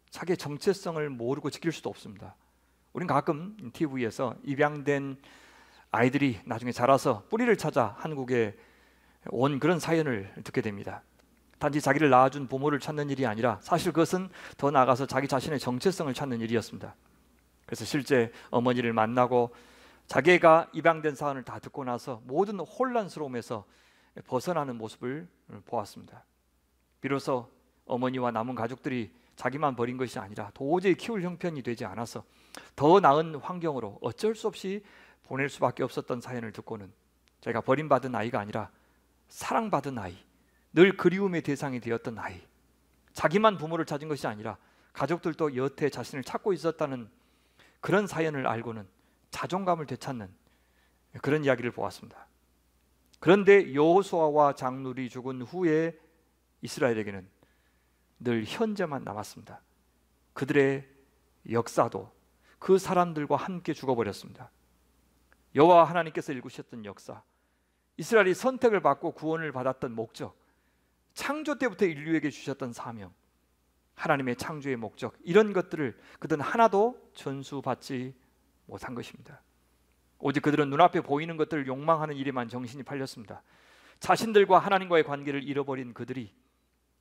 자기의 정체성을 모르고 지킬 수도 없습니다. 우린 가끔 TV에서 입양된 아이들이 나중에 자라서 뿌리를 찾아 한국에 온 그런 사연을 듣게 됩니다. 단지 자기를 낳아준 부모를 찾는 일이 아니라 사실 그것은 더 나아가서 자기 자신의 정체성을 찾는 일이었습니다. 그래서 실제 어머니를 만나고 자기가 입양된 사연을 다 듣고 나서 모든 혼란스러움에서 벗어나는 모습을 보았습니다. 비로소 어머니와 남은 가족들이 자기만 버린 것이 아니라 도저히 키울 형편이 되지 않아서 더 나은 환경으로 어쩔 수 없이 보낼 수밖에 없었던 사연을 듣고는 제가 버림받은 아이가 아니라 사랑받은 아이, 늘 그리움의 대상이 되었던 아이, 자기만 부모를 찾은 것이 아니라 가족들도 여태 자신을 찾고 있었다는 그런 사연을 알고는 자존감을 되찾는 그런 이야기를 보았습니다. 그런데 여호수아와 장룰이 죽은 후에 이스라엘에게는 늘 현재만 남았습니다. 그들의 역사도 그 사람들과 함께 죽어버렸습니다. 여호와 하나님께서 일구셨던 역사, 이스라엘이 선택을 받고 구원을 받았던 목적, 창조 때부터 인류에게 주셨던 사명, 하나님의 창조의 목적, 이런 것들을 그들은 하나도 전수받지 못한 것입니다. 오직 그들은 눈앞에 보이는 것들을 욕망하는 일에만 정신이 팔렸습니다. 자신들과 하나님과의 관계를 잃어버린 그들이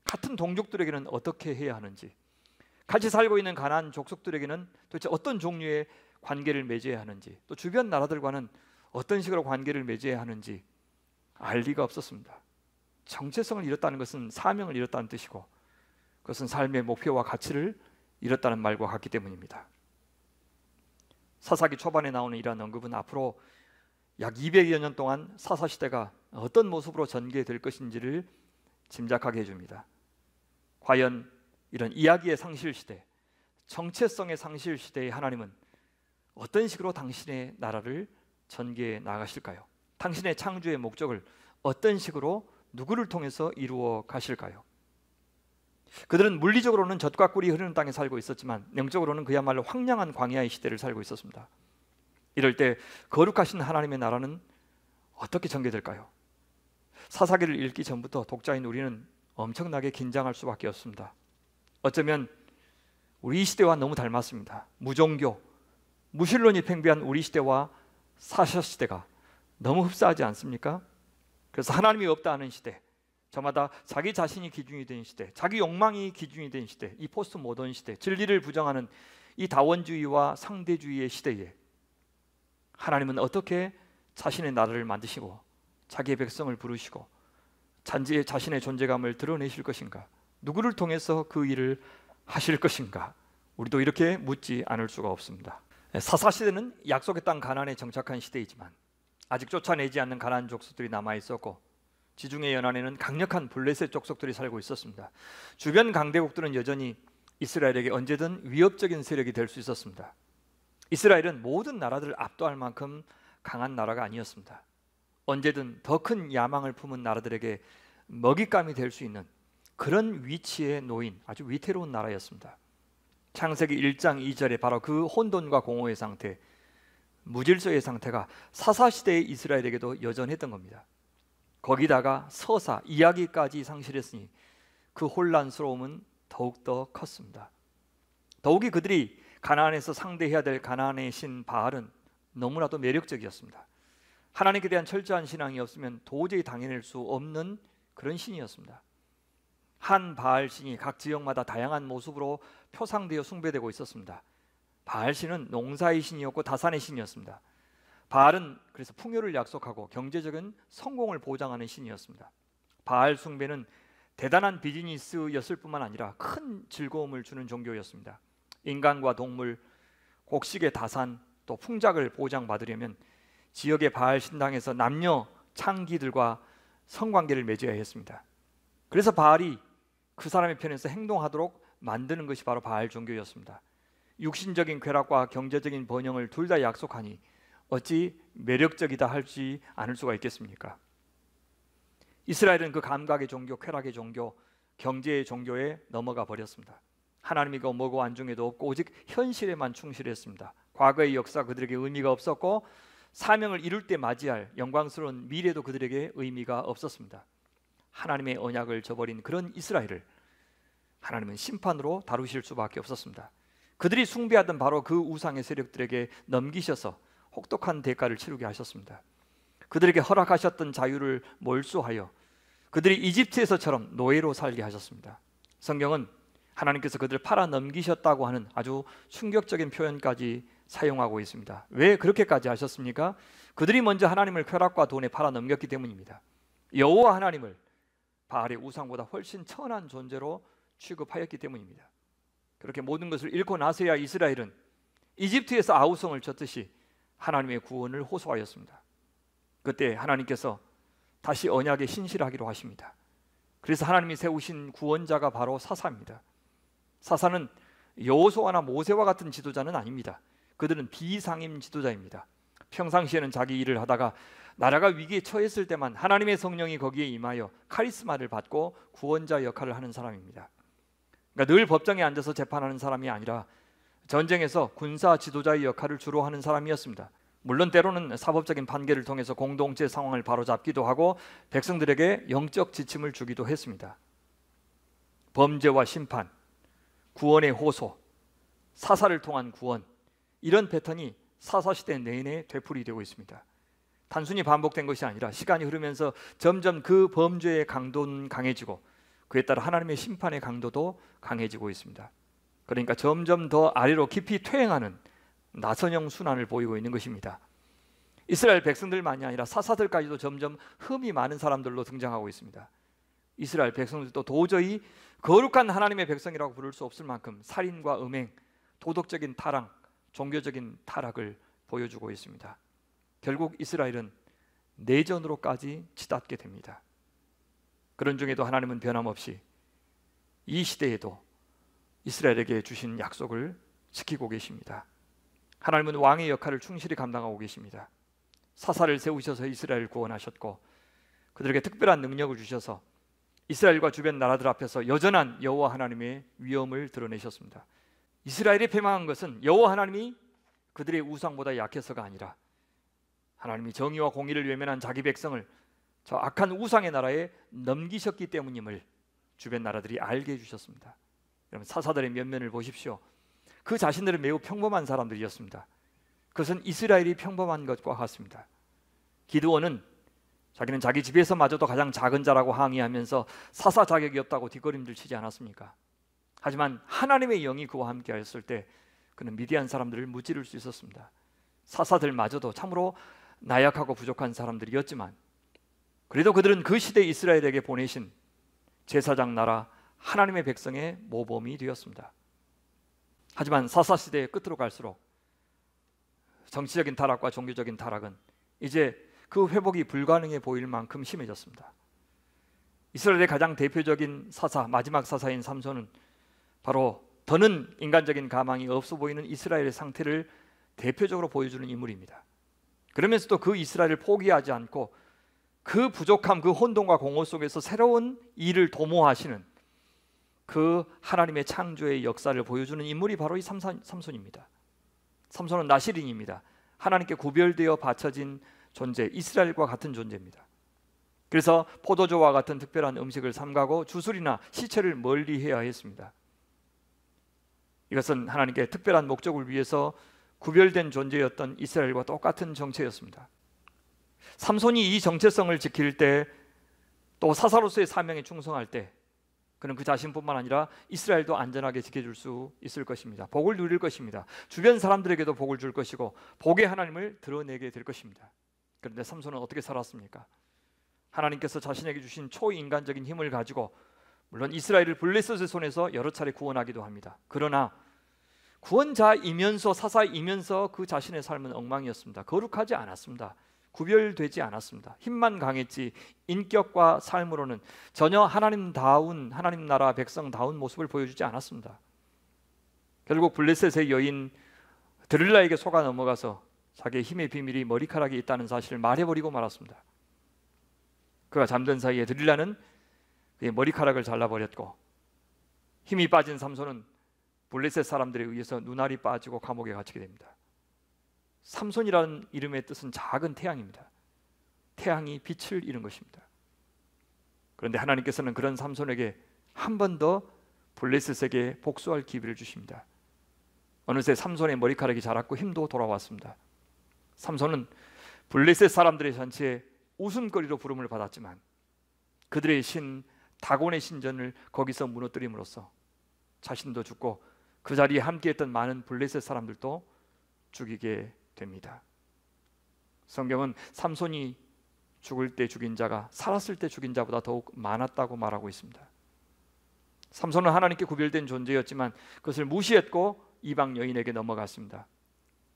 같은 동족들에게는 어떻게 해야 하는지, 같이 살고 있는 가나안 족속들에게는 도대체 어떤 종류의 관계를 맺어야 하는지, 또 주변 나라들과는 어떤 식으로 관계를 맺어야 하는지 알 리가 없었습니다. 정체성을 잃었다는 것은 사명을 잃었다는 뜻이고, 그것은 삶의 목표와 가치를 잃었다는 말과 같기 때문입니다. 사사기 초반에 나오는 이러한 언급은 앞으로 약 200여 년 동안 사사시대가 어떤 모습으로 전개될 것인지를 짐작하게 해줍니다. 과연 이런 이야기의 상실시대, 정체성의 상실시대의 하나님은 어떤 식으로 당신의 나라를 전개해 나가실까요? 당신의 창조의 목적을 어떤 식으로 누구를 통해서 이루어 가실까요? 그들은 물리적으로는 젖과 꿀이 흐르는 땅에 살고 있었지만 영적으로는 그야말로 황량한 광야의 시대를 살고 있었습니다. 이럴 때 거룩하신 하나님의 나라는 어떻게 전개될까요? 사사기를 읽기 전부터 독자인 우리는 엄청나게 긴장할 수밖에 없습니다. 어쩌면 우리 이 시대와 너무 닮았습니다. 무종교, 무신론이 팽배한 우리 시대와 사사시대가 너무 흡사하지 않습니까? 그래서 하나님이 없다는 시대, 저마다 자기 자신이 기준이 된 시대, 자기 욕망이 기준이 된 시대, 이 포스트 모던 시대, 진리를 부정하는 이 다원주의와 상대주의의 시대에 하나님은 어떻게 자신의 나라를 만드시고 자기의 백성을 부르시고 자신의 존재감을 드러내실 것인가? 누구를 통해서 그 일을 하실 것인가? 우리도 이렇게 묻지 않을 수가 없습니다. 사사시대는 약속의 땅 가나안에 정착한 시대이지만 아직 쫓아내지 않는 가나안 족속들이 남아 있었고, 지중해 연안에는 강력한 블레셋 족속들이 살고 있었습니다. 주변 강대국들은 여전히 이스라엘에게 언제든 위협적인 세력이 될 수 있었습니다. 이스라엘은 모든 나라들을 압도할 만큼 강한 나라가 아니었습니다. 언제든 더 큰 야망을 품은 나라들에게 먹잇감이 될 수 있는 그런 위치에 놓인 아주 위태로운 나라였습니다. 창세기 1장 2절에 바로 그 혼돈과 공허의 상태, 무질서의 상태가 사사시대의 이스라엘에게도 여전했던 겁니다. 거기다가 서사, 이야기까지 상실했으니 그 혼란스러움은 더욱더 컸습니다. 더욱이 그들이 가나안에서 상대해야 될 가나안의 신 바알은 너무나도 매력적이었습니다. 하나님께 대한 철저한 신앙이 없으면 도저히 당해낼 수 없는 그런 신이었습니다. 한 바알 신이 각 지역마다 다양한 모습으로 표상되어 숭배되고 있었습니다. 바알 신은 농사의 신이었고 다산의 신이었습니다. 바알은 그래서 풍요를 약속하고 경제적인 성공을 보장하는 신이었습니다. 바알 숭배는 대단한 비즈니스였을 뿐만 아니라 큰 즐거움을 주는 종교였습니다. 인간과 동물, 곡식의 다산, 또 풍작을 보장받으려면 지역의 바알 신당에서 남녀 창기들과 성관계를 맺어야 했습니다. 그래서 바알이 그 사람의 편에서 행동하도록 만드는 것이 바로 바알 종교였습니다. 육신적인 쾌락과 경제적인 번영을 둘 다 약속하니 어찌 매력적이다 할지 않을 수가 있겠습니까? 이스라엘은 그 감각의 종교, 쾌락의 종교, 경제의 종교에 넘어가 버렸습니다. 하나님이고 뭐고 안중에도 없고 오직 현실에만 충실했습니다. 과거의 역사 그들에게 의미가 없었고 사명을 이룰 때 맞이할 영광스러운 미래도 그들에게 의미가 없었습니다. 하나님의 언약을 저버린 그런 이스라엘을 하나님은 심판으로 다루실 수밖에 없었습니다. 그들이 숭배하던 바로 그 우상의 세력들에게 넘기셔서 혹독한 대가를 치르게 하셨습니다. 그들에게 허락하셨던 자유를 몰수하여 그들이 이집트에서처럼 노예로 살게 하셨습니다. 성경은 하나님께서 그들을 팔아 넘기셨다고 하는 아주 충격적인 표현까지 사용하고 있습니다. 왜 그렇게까지 하셨습니까? 그들이 먼저 하나님을 쾌락과 돈에 팔아 넘겼기 때문입니다. 여호와 하나님을 바알의 우상보다 훨씬 천한 존재로 취급하였기 때문입니다. 그렇게 모든 것을 잃고 나서야 이스라엘은 이집트에서 아우성을 쳤듯이 하나님의 구원을 호소하였습니다. 그때 하나님께서 다시 언약에 신실하기로 하십니다. 그래서 하나님이 세우신 구원자가 바로 사사입니다. 사사는 여호수아나 모세와 같은 지도자는 아닙니다. 그들은 비상임 지도자입니다. 평상시에는 자기 일을 하다가 나라가 위기에 처했을 때만 하나님의 성령이 거기에 임하여 카리스마를 받고 구원자 역할을 하는 사람입니다. 그러니까 늘 법정에 앉아서 재판하는 사람이 아니라 전쟁에서 군사 지도자의 역할을 주로 하는 사람이었습니다. 물론 때로는 사법적인 판결을 통해서 공동체 상황을 바로잡기도 하고 백성들에게 영적 지침을 주기도 했습니다. 범죄와 심판, 구원의 호소, 사사를 통한 구원, 이런 패턴이 사사시대 내내 되풀이되고 있습니다. 단순히 반복된 것이 아니라 시간이 흐르면서 점점 그 범죄의 강도는 강해지고 그에 따라 하나님의 심판의 강도도 강해지고 있습니다. 그러니까 점점 더 아래로 깊이 퇴행하는 나선형 순환을 보이고 있는 것입니다. 이스라엘 백성들만이 아니라 사사들까지도 점점 흠이 많은 사람들로 등장하고 있습니다. 이스라엘 백성들도 도저히 거룩한 하나님의 백성이라고 부를 수 없을 만큼 살인과 음행, 도덕적인 타락, 종교적인 타락을 보여주고 있습니다. 결국 이스라엘은 내전으로까지 치닫게 됩니다. 그런 중에도 하나님은 변함없이 이 시대에도 이스라엘에게 주신 약속을 지키고 계십니다. 하나님은 왕의 역할을 충실히 감당하고 계십니다. 사사를 세우셔서 이스라엘을 구원하셨고 그들에게 특별한 능력을 주셔서 이스라엘과 주변 나라들 앞에서 여전한 여호와 하나님의 위엄을 드러내셨습니다. 이스라엘이 패망한 것은 여호와 하나님이 그들의 우상보다 약해서가 아니라 하나님이 정의와 공의를 외면한 자기 백성을 저 악한 우상의 나라에 넘기셨기 때문임을 주변 나라들이 알게 해주셨습니다. 여러분, 사사들의 면면을 보십시오. 그 자신들은 매우 평범한 사람들이었습니다. 그것은 이스라엘이 평범한 것과 같습니다. 기드온은 자기는 자기 집에서마저도 가장 작은 자라고 항의하면서 사사 자격이 없다고 뒷걸음질 치지 않았습니까? 하지만 하나님의 영이 그와 함께 하였을 때 그는 미디안 사람들을 무찌를 수 있었습니다. 사사들마저도 참으로 나약하고 부족한 사람들이었지만 그래도 그들은 그 시대 이스라엘에게 보내신 제사장 나라 하나님의 백성의 모범이 되었습니다. 하지만 사사시대의 끝으로 갈수록 정치적인 타락과 종교적인 타락은 이제 그 회복이 불가능해 보일 만큼 심해졌습니다. 이스라엘의 가장 대표적인 사사, 마지막 사사인 삼손은 바로 더는 인간적인 가망이 없어 보이는 이스라엘의 상태를 대표적으로 보여주는 인물입니다. 그러면서도 그 이스라엘을 포기하지 않고 그 부족함, 그 혼돈과 공허 속에서 새로운 일을 도모하시는 그 하나님의 창조의 역사를 보여주는 인물이 바로 이 삼손입니다. 삼손은 나시린입니다. 하나님께 구별되어 바쳐진 존재, 이스라엘과 같은 존재입니다. 그래서 포도주와 같은 특별한 음식을 삼가고 주술이나 시체를 멀리해야 했습니다. 이것은 하나님께 특별한 목적을 위해서 구별된 존재였던 이스라엘과 똑같은 정체였습니다. 삼손이 이 정체성을 지킬 때, 또 사사로서의 사명에 충성할 때 그는 그 자신뿐만 아니라 이스라엘도 안전하게 지켜줄 수 있을 것입니다. 복을 누릴 것입니다. 주변 사람들에게도 복을 줄 것이고 복의 하나님을 드러내게 될 것입니다. 그런데 삼손은 어떻게 살았습니까? 하나님께서 자신에게 주신 초인간적인 힘을 가지고 물론 이스라엘을 블레셋의 손에서 여러 차례 구원하기도 합니다. 그러나 구원자이면서 사사이면서 그 자신의 삶은 엉망이었습니다. 거룩하지 않았습니다. 구별되지 않았습니다. 힘만 강했지 인격과 삶으로는 전혀 하나님다운, 하나님 나라 백성다운 모습을 보여주지 않았습니다. 결국 블레셋의 여인 드릴라에게 속아 넘어가서 자기의 힘의 비밀이 머리카락에 있다는 사실을 말해버리고 말았습니다. 그가 잠든 사이에 드릴라는 그의 머리카락을 잘라버렸고, 힘이 빠진 삼손은 블레셋 사람들에 의해서 눈알이 빠지고 감옥에 갇히게 됩니다. 삼손이라는 이름의 뜻은 작은 태양입니다. 태양이 빛을 잃은 것입니다. 그런데 하나님께서는 그런 삼손에게 한 번 더 블레셋에게 복수할 기회를 주십니다. 어느새 삼손의 머리카락이 자랐고 힘도 돌아왔습니다. 삼손은 블레셋 사람들의 잔치에 웃음거리로 부름을 받았지만 그들의 신 다곤의 신전을 거기서 무너뜨림으로써 자신도 죽고 그 자리에 함께했던 많은 블레셋 사람들도 죽이게 됩니다. 성경은 삼손이 죽을 때 죽인 자가 살았을 때 죽인 자보다 더욱 많았다고 말하고 있습니다. 삼손은 하나님께 구별된 존재였지만 그것을 무시했고 이방 여인에게 넘어갔습니다.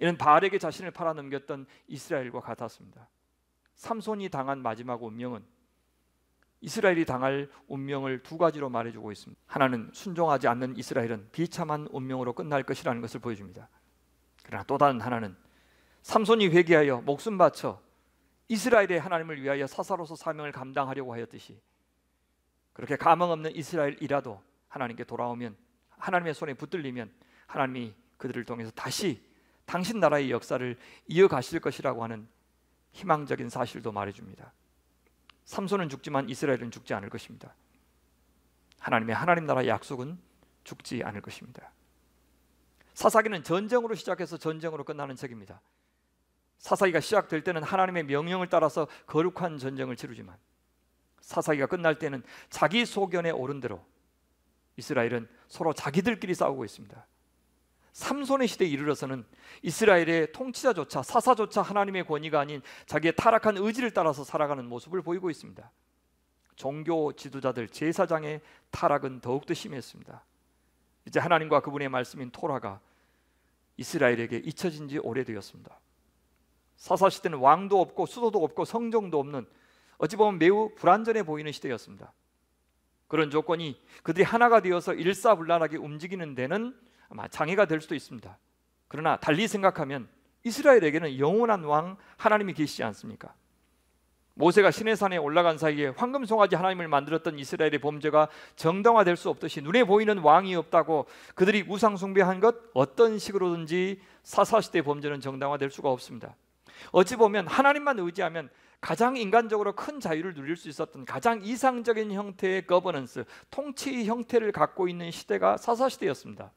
이는 바알에게 자신을 팔아넘겼던 이스라엘과 같았습니다. 삼손이 당한 마지막 운명은 이스라엘이 당할 운명을 두 가지로 말해주고 있습니다. 하나는 순종하지 않는 이스라엘은 비참한 운명으로 끝날 것이라는 것을 보여줍니다. 그러나 또 다른 하나는 삼손이 회개하여 목숨 바쳐 이스라엘의 하나님을 위하여 사사로서 사명을 감당하려고 하였듯이 그렇게 가망 없는 이스라엘이라도 하나님께 돌아오면, 하나님의 손에 붙들리면 하나님이 그들을 통해서 다시 당신 나라의 역사를 이어가실 것이라고 하는 희망적인 사실도 말해줍니다. 삼손은 죽지만 이스라엘은 죽지 않을 것입니다. 하나님 나라의 약속은 죽지 않을 것입니다. 사사기는 전쟁으로 시작해서 전쟁으로 끝나는 책입니다. 사사기가 시작될 때는 하나님의 명령을 따라서 거룩한 전쟁을 치르지만 사사기가 끝날 때는 자기 소견에 오른 대로 이스라엘은 서로 자기들끼리 싸우고 있습니다. 삼손의 시대에 이르러서는 이스라엘의 통치자조차, 사사조차 하나님의 권위가 아닌 자기의 타락한 의지를 따라서 살아가는 모습을 보이고 있습니다. 종교 지도자들, 제사장의 타락은 더욱더 심했습니다. 이제 하나님과 그분의 말씀인 토라가 이스라엘에게 잊혀진 지 오래되었습니다. 사사시대는 왕도 없고 수도도 없고 성정도 없는, 어찌 보면 매우 불완전해 보이는 시대였습니다. 그런 조건이 그들이 하나가 되어서 일사불란하게 움직이는 데는 아마 장애가 될 수도 있습니다. 그러나 달리 생각하면 이스라엘에게는 영원한 왕 하나님이 계시지 않습니까? 모세가 시내산에 올라간 사이에 황금송아지 하나님을 만들었던 이스라엘의 범죄가 정당화될 수 없듯이 눈에 보이는 왕이 없다고 그들이 우상 숭배한 것 어떤 식으로든지 사사시대 범죄는 정당화될 수가 없습니다. 어찌 보면 하나님만 의지하면 가장 인간적으로 큰 자유를 누릴 수 있었던 가장 이상적인 형태의 거버넌스, 통치 형태를 갖고 있는 시대가 사사시대였습니다.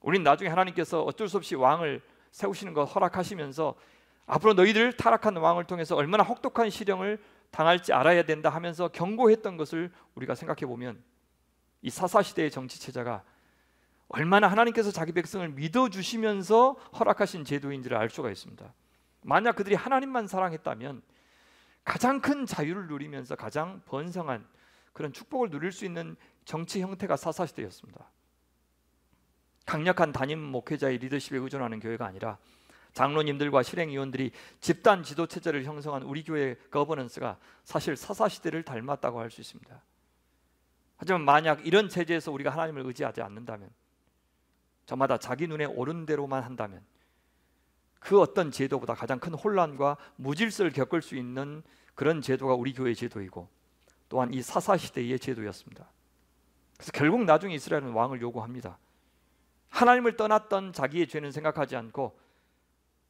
우린 나중에 하나님께서 어쩔 수 없이 왕을 세우시는 것 허락하시면서 앞으로 너희들 타락한 왕을 통해서 얼마나 혹독한 시련을 당할지 알아야 된다 하면서 경고했던 것을 우리가 생각해 보면 이 사사시대의 정치체제가 얼마나 하나님께서 자기 백성을 믿어주시면서 허락하신 제도인지를 알 수가 있습니다. 만약 그들이 하나님만 사랑했다면 가장 큰 자유를 누리면서 가장 번성한 그런 축복을 누릴 수 있는 정치 형태가 사사시대였습니다. 강력한 담임 목회자의 리더십에 의존하는 교회가 아니라 장로님들과 실행위원들이 집단 지도체제를 형성한 우리 교회의 거버넌스가 사실 사사시대를 닮았다고 할 수 있습니다. 하지만 만약 이런 체제에서 우리가 하나님을 의지하지 않는다면, 저마다 자기 눈에 오른 대로만 한다면 그 어떤 제도보다 가장 큰 혼란과 무질서를 겪을 수 있는 그런 제도가 우리 교회의 제도이고 또한 이 사사시대의 제도였습니다. 그래서 결국 나중에 이스라엘은 왕을 요구합니다. 하나님을 떠났던 자기의 죄는 생각하지 않고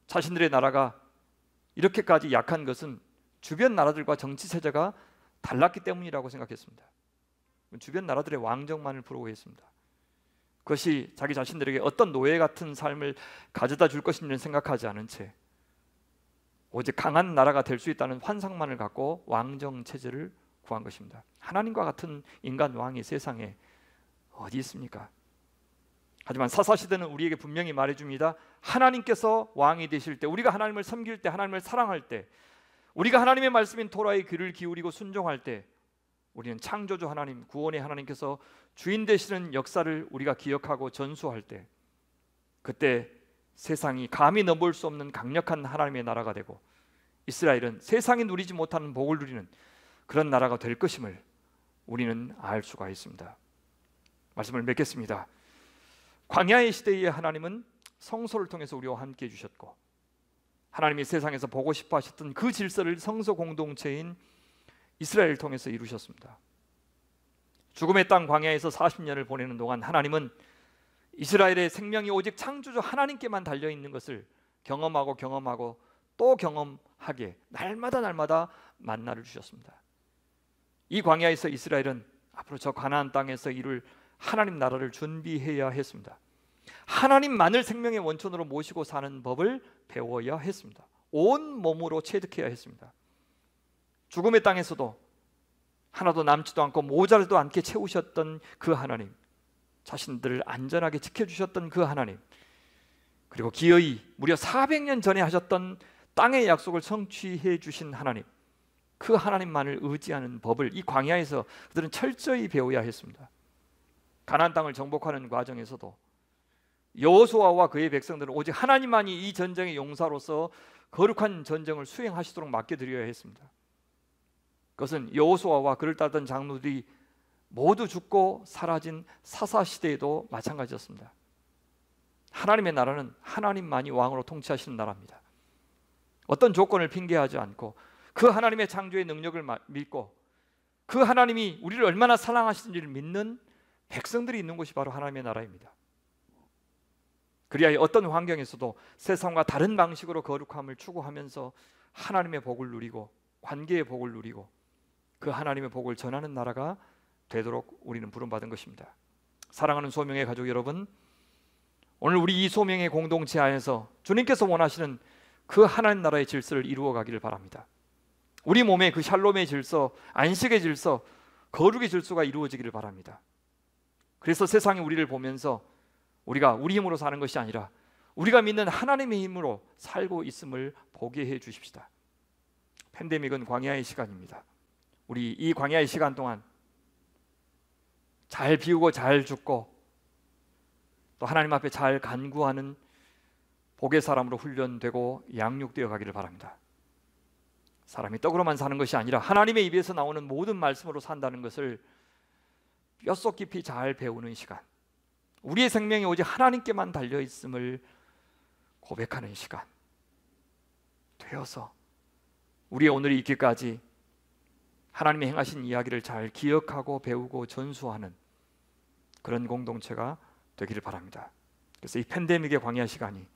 자신들의 나라가 이렇게까지 약한 것은 주변 나라들과 정치체제가 달랐기 때문이라고 생각했습니다. 주변 나라들의 왕정만을 부러워했습니다. 그것이 자기 자신들에게 어떤 노예 같은 삶을 가져다 줄 것인지는 생각하지 않은 채 오직 강한 나라가 될 수 있다는 환상만을 갖고 왕정 체제를 구한 것입니다. 하나님과 같은 인간 왕이 세상에 어디 있습니까? 하지만 사사시대는 우리에게 분명히 말해줍니다. 하나님께서 왕이 되실 때, 우리가 하나님을 섬길 때, 하나님을 사랑할 때, 우리가 하나님의 말씀인 토라의 귀를 기울이고 순종할 때 우리는 창조주 하나님, 구원의 하나님께서 주인 되시는 역사를 우리가 기억하고 전수할 때, 그때 세상이 감히 넘볼 수 없는 강력한 하나님의 나라가 되고 이스라엘은 세상이 누리지 못하는 복을 누리는 그런 나라가 될 것임을 우리는 알 수가 있습니다. 말씀을 맺겠습니다. 광야의 시대에 하나님은 성소를 통해서 우리와 함께 해주셨고, 하나님이 세상에서 보고 싶어 하셨던 그 질서를 성소 공동체인 이스라엘을 통해서 이루셨습니다. 죽음의 땅 광야에서 40년을 보내는 동안 하나님은 이스라엘의 생명이 오직 창조주 하나님께만 달려있는 것을 경험하고 또 경험하게 날마다 만나를 주셨습니다. 이 광야에서 이스라엘은 앞으로 저 가나안 땅에서 이룰 하나님 나라를 준비해야 했습니다. 하나님만을 생명의 원천으로 모시고 사는 법을 배워야 했습니다. 온 몸으로 체득해야 했습니다. 죽음의 땅에서도 하나도 남지도 않고 모자라도 않게 채우셨던 그 하나님, 자신들을 안전하게 지켜주셨던 그 하나님, 그리고 기어이 무려 400년 전에 하셨던 땅의 약속을 성취해 주신 하나님, 그 하나님만을 의지하는 법을 이 광야에서 그들은 철저히 배워야 했습니다. 가나안 땅을 정복하는 과정에서도 여호수아와 그의 백성들은 오직 하나님만이 이 전쟁의 용사로서 거룩한 전쟁을 수행하시도록 맡겨드려야 했습니다. 그것은 여호수아와 그를 따르던 장로들이 모두 죽고 사라진 사사시대에도 마찬가지였습니다. 하나님의 나라는 하나님만이 왕으로 통치하시는 나라입니다. 어떤 조건을 핑계하지 않고 그 하나님의 창조의 능력을 믿고 그 하나님이 우리를 얼마나 사랑하시는지를 믿는 백성들이 있는 곳이 바로 하나님의 나라입니다. 그리하여 어떤 환경에서도 세상과 다른 방식으로 거룩함을 추구하면서 하나님의 복을 누리고 관계의 복을 누리고 그 하나님의 복을 전하는 나라가 되도록 우리는 부름받은 것입니다. 사랑하는 소명의 가족 여러분, 오늘 우리 이 소명의 공동체 안에서 주님께서 원하시는 그 하나님 나라의 질서를 이루어 가기를 바랍니다. 우리 몸에 그 샬롬의 질서, 안식의 질서, 거룩의 질서가 이루어지기를 바랍니다. 그래서 세상이 우리를 보면서 우리가 우리 힘으로 사는 것이 아니라 우리가 믿는 하나님의 힘으로 살고 있음을 보게 해 주십시다. 팬데믹은 광야의 시간입니다. 우리 이 광야의 시간 동안 잘 비우고 잘 죽고 또 하나님 앞에 잘 간구하는 복의 사람으로 훈련되고 양육되어 가기를 바랍니다. 사람이 떡으로만 사는 것이 아니라 하나님의 입에서 나오는 모든 말씀으로 산다는 것을 뼛속 깊이 잘 배우는 시간, 우리의 생명이 오직 하나님께만 달려있음을 고백하는 시간 되어서 우리의 오늘이 있기까지 하나님의 행하신 이야기를 잘 기억하고 배우고 전수하는 그런 공동체가 되기를 바랍니다. 그래서 이 팬데믹의 광야 시간이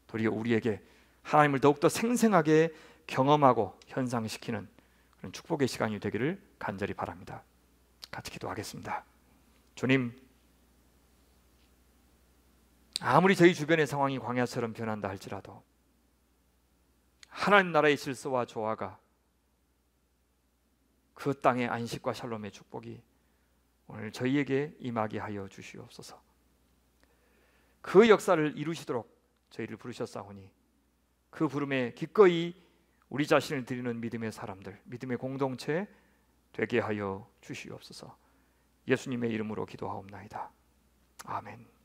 도리어 우리에게 하나님을 더욱더 생생하게 경험하고 현상시키는 그런 축복의 시간이 되기를 간절히 바랍니다. 같이 기도하겠습니다. 주님, 아무리 저희 주변의 상황이 광야처럼 변한다 할지라도 하나님 나라의 질서와 조화가 그 땅의 안식과 샬롬의 축복이 오늘 저희에게 임하게 하여 주시옵소서. 그 역사를 이루시도록 저희를 부르셨사오니 그 부름에 기꺼이 우리 자신을 드리는 믿음의 사람들, 믿음의 공동체 되게 하여 주시옵소서. 예수님의 이름으로 기도하옵나이다. 아멘.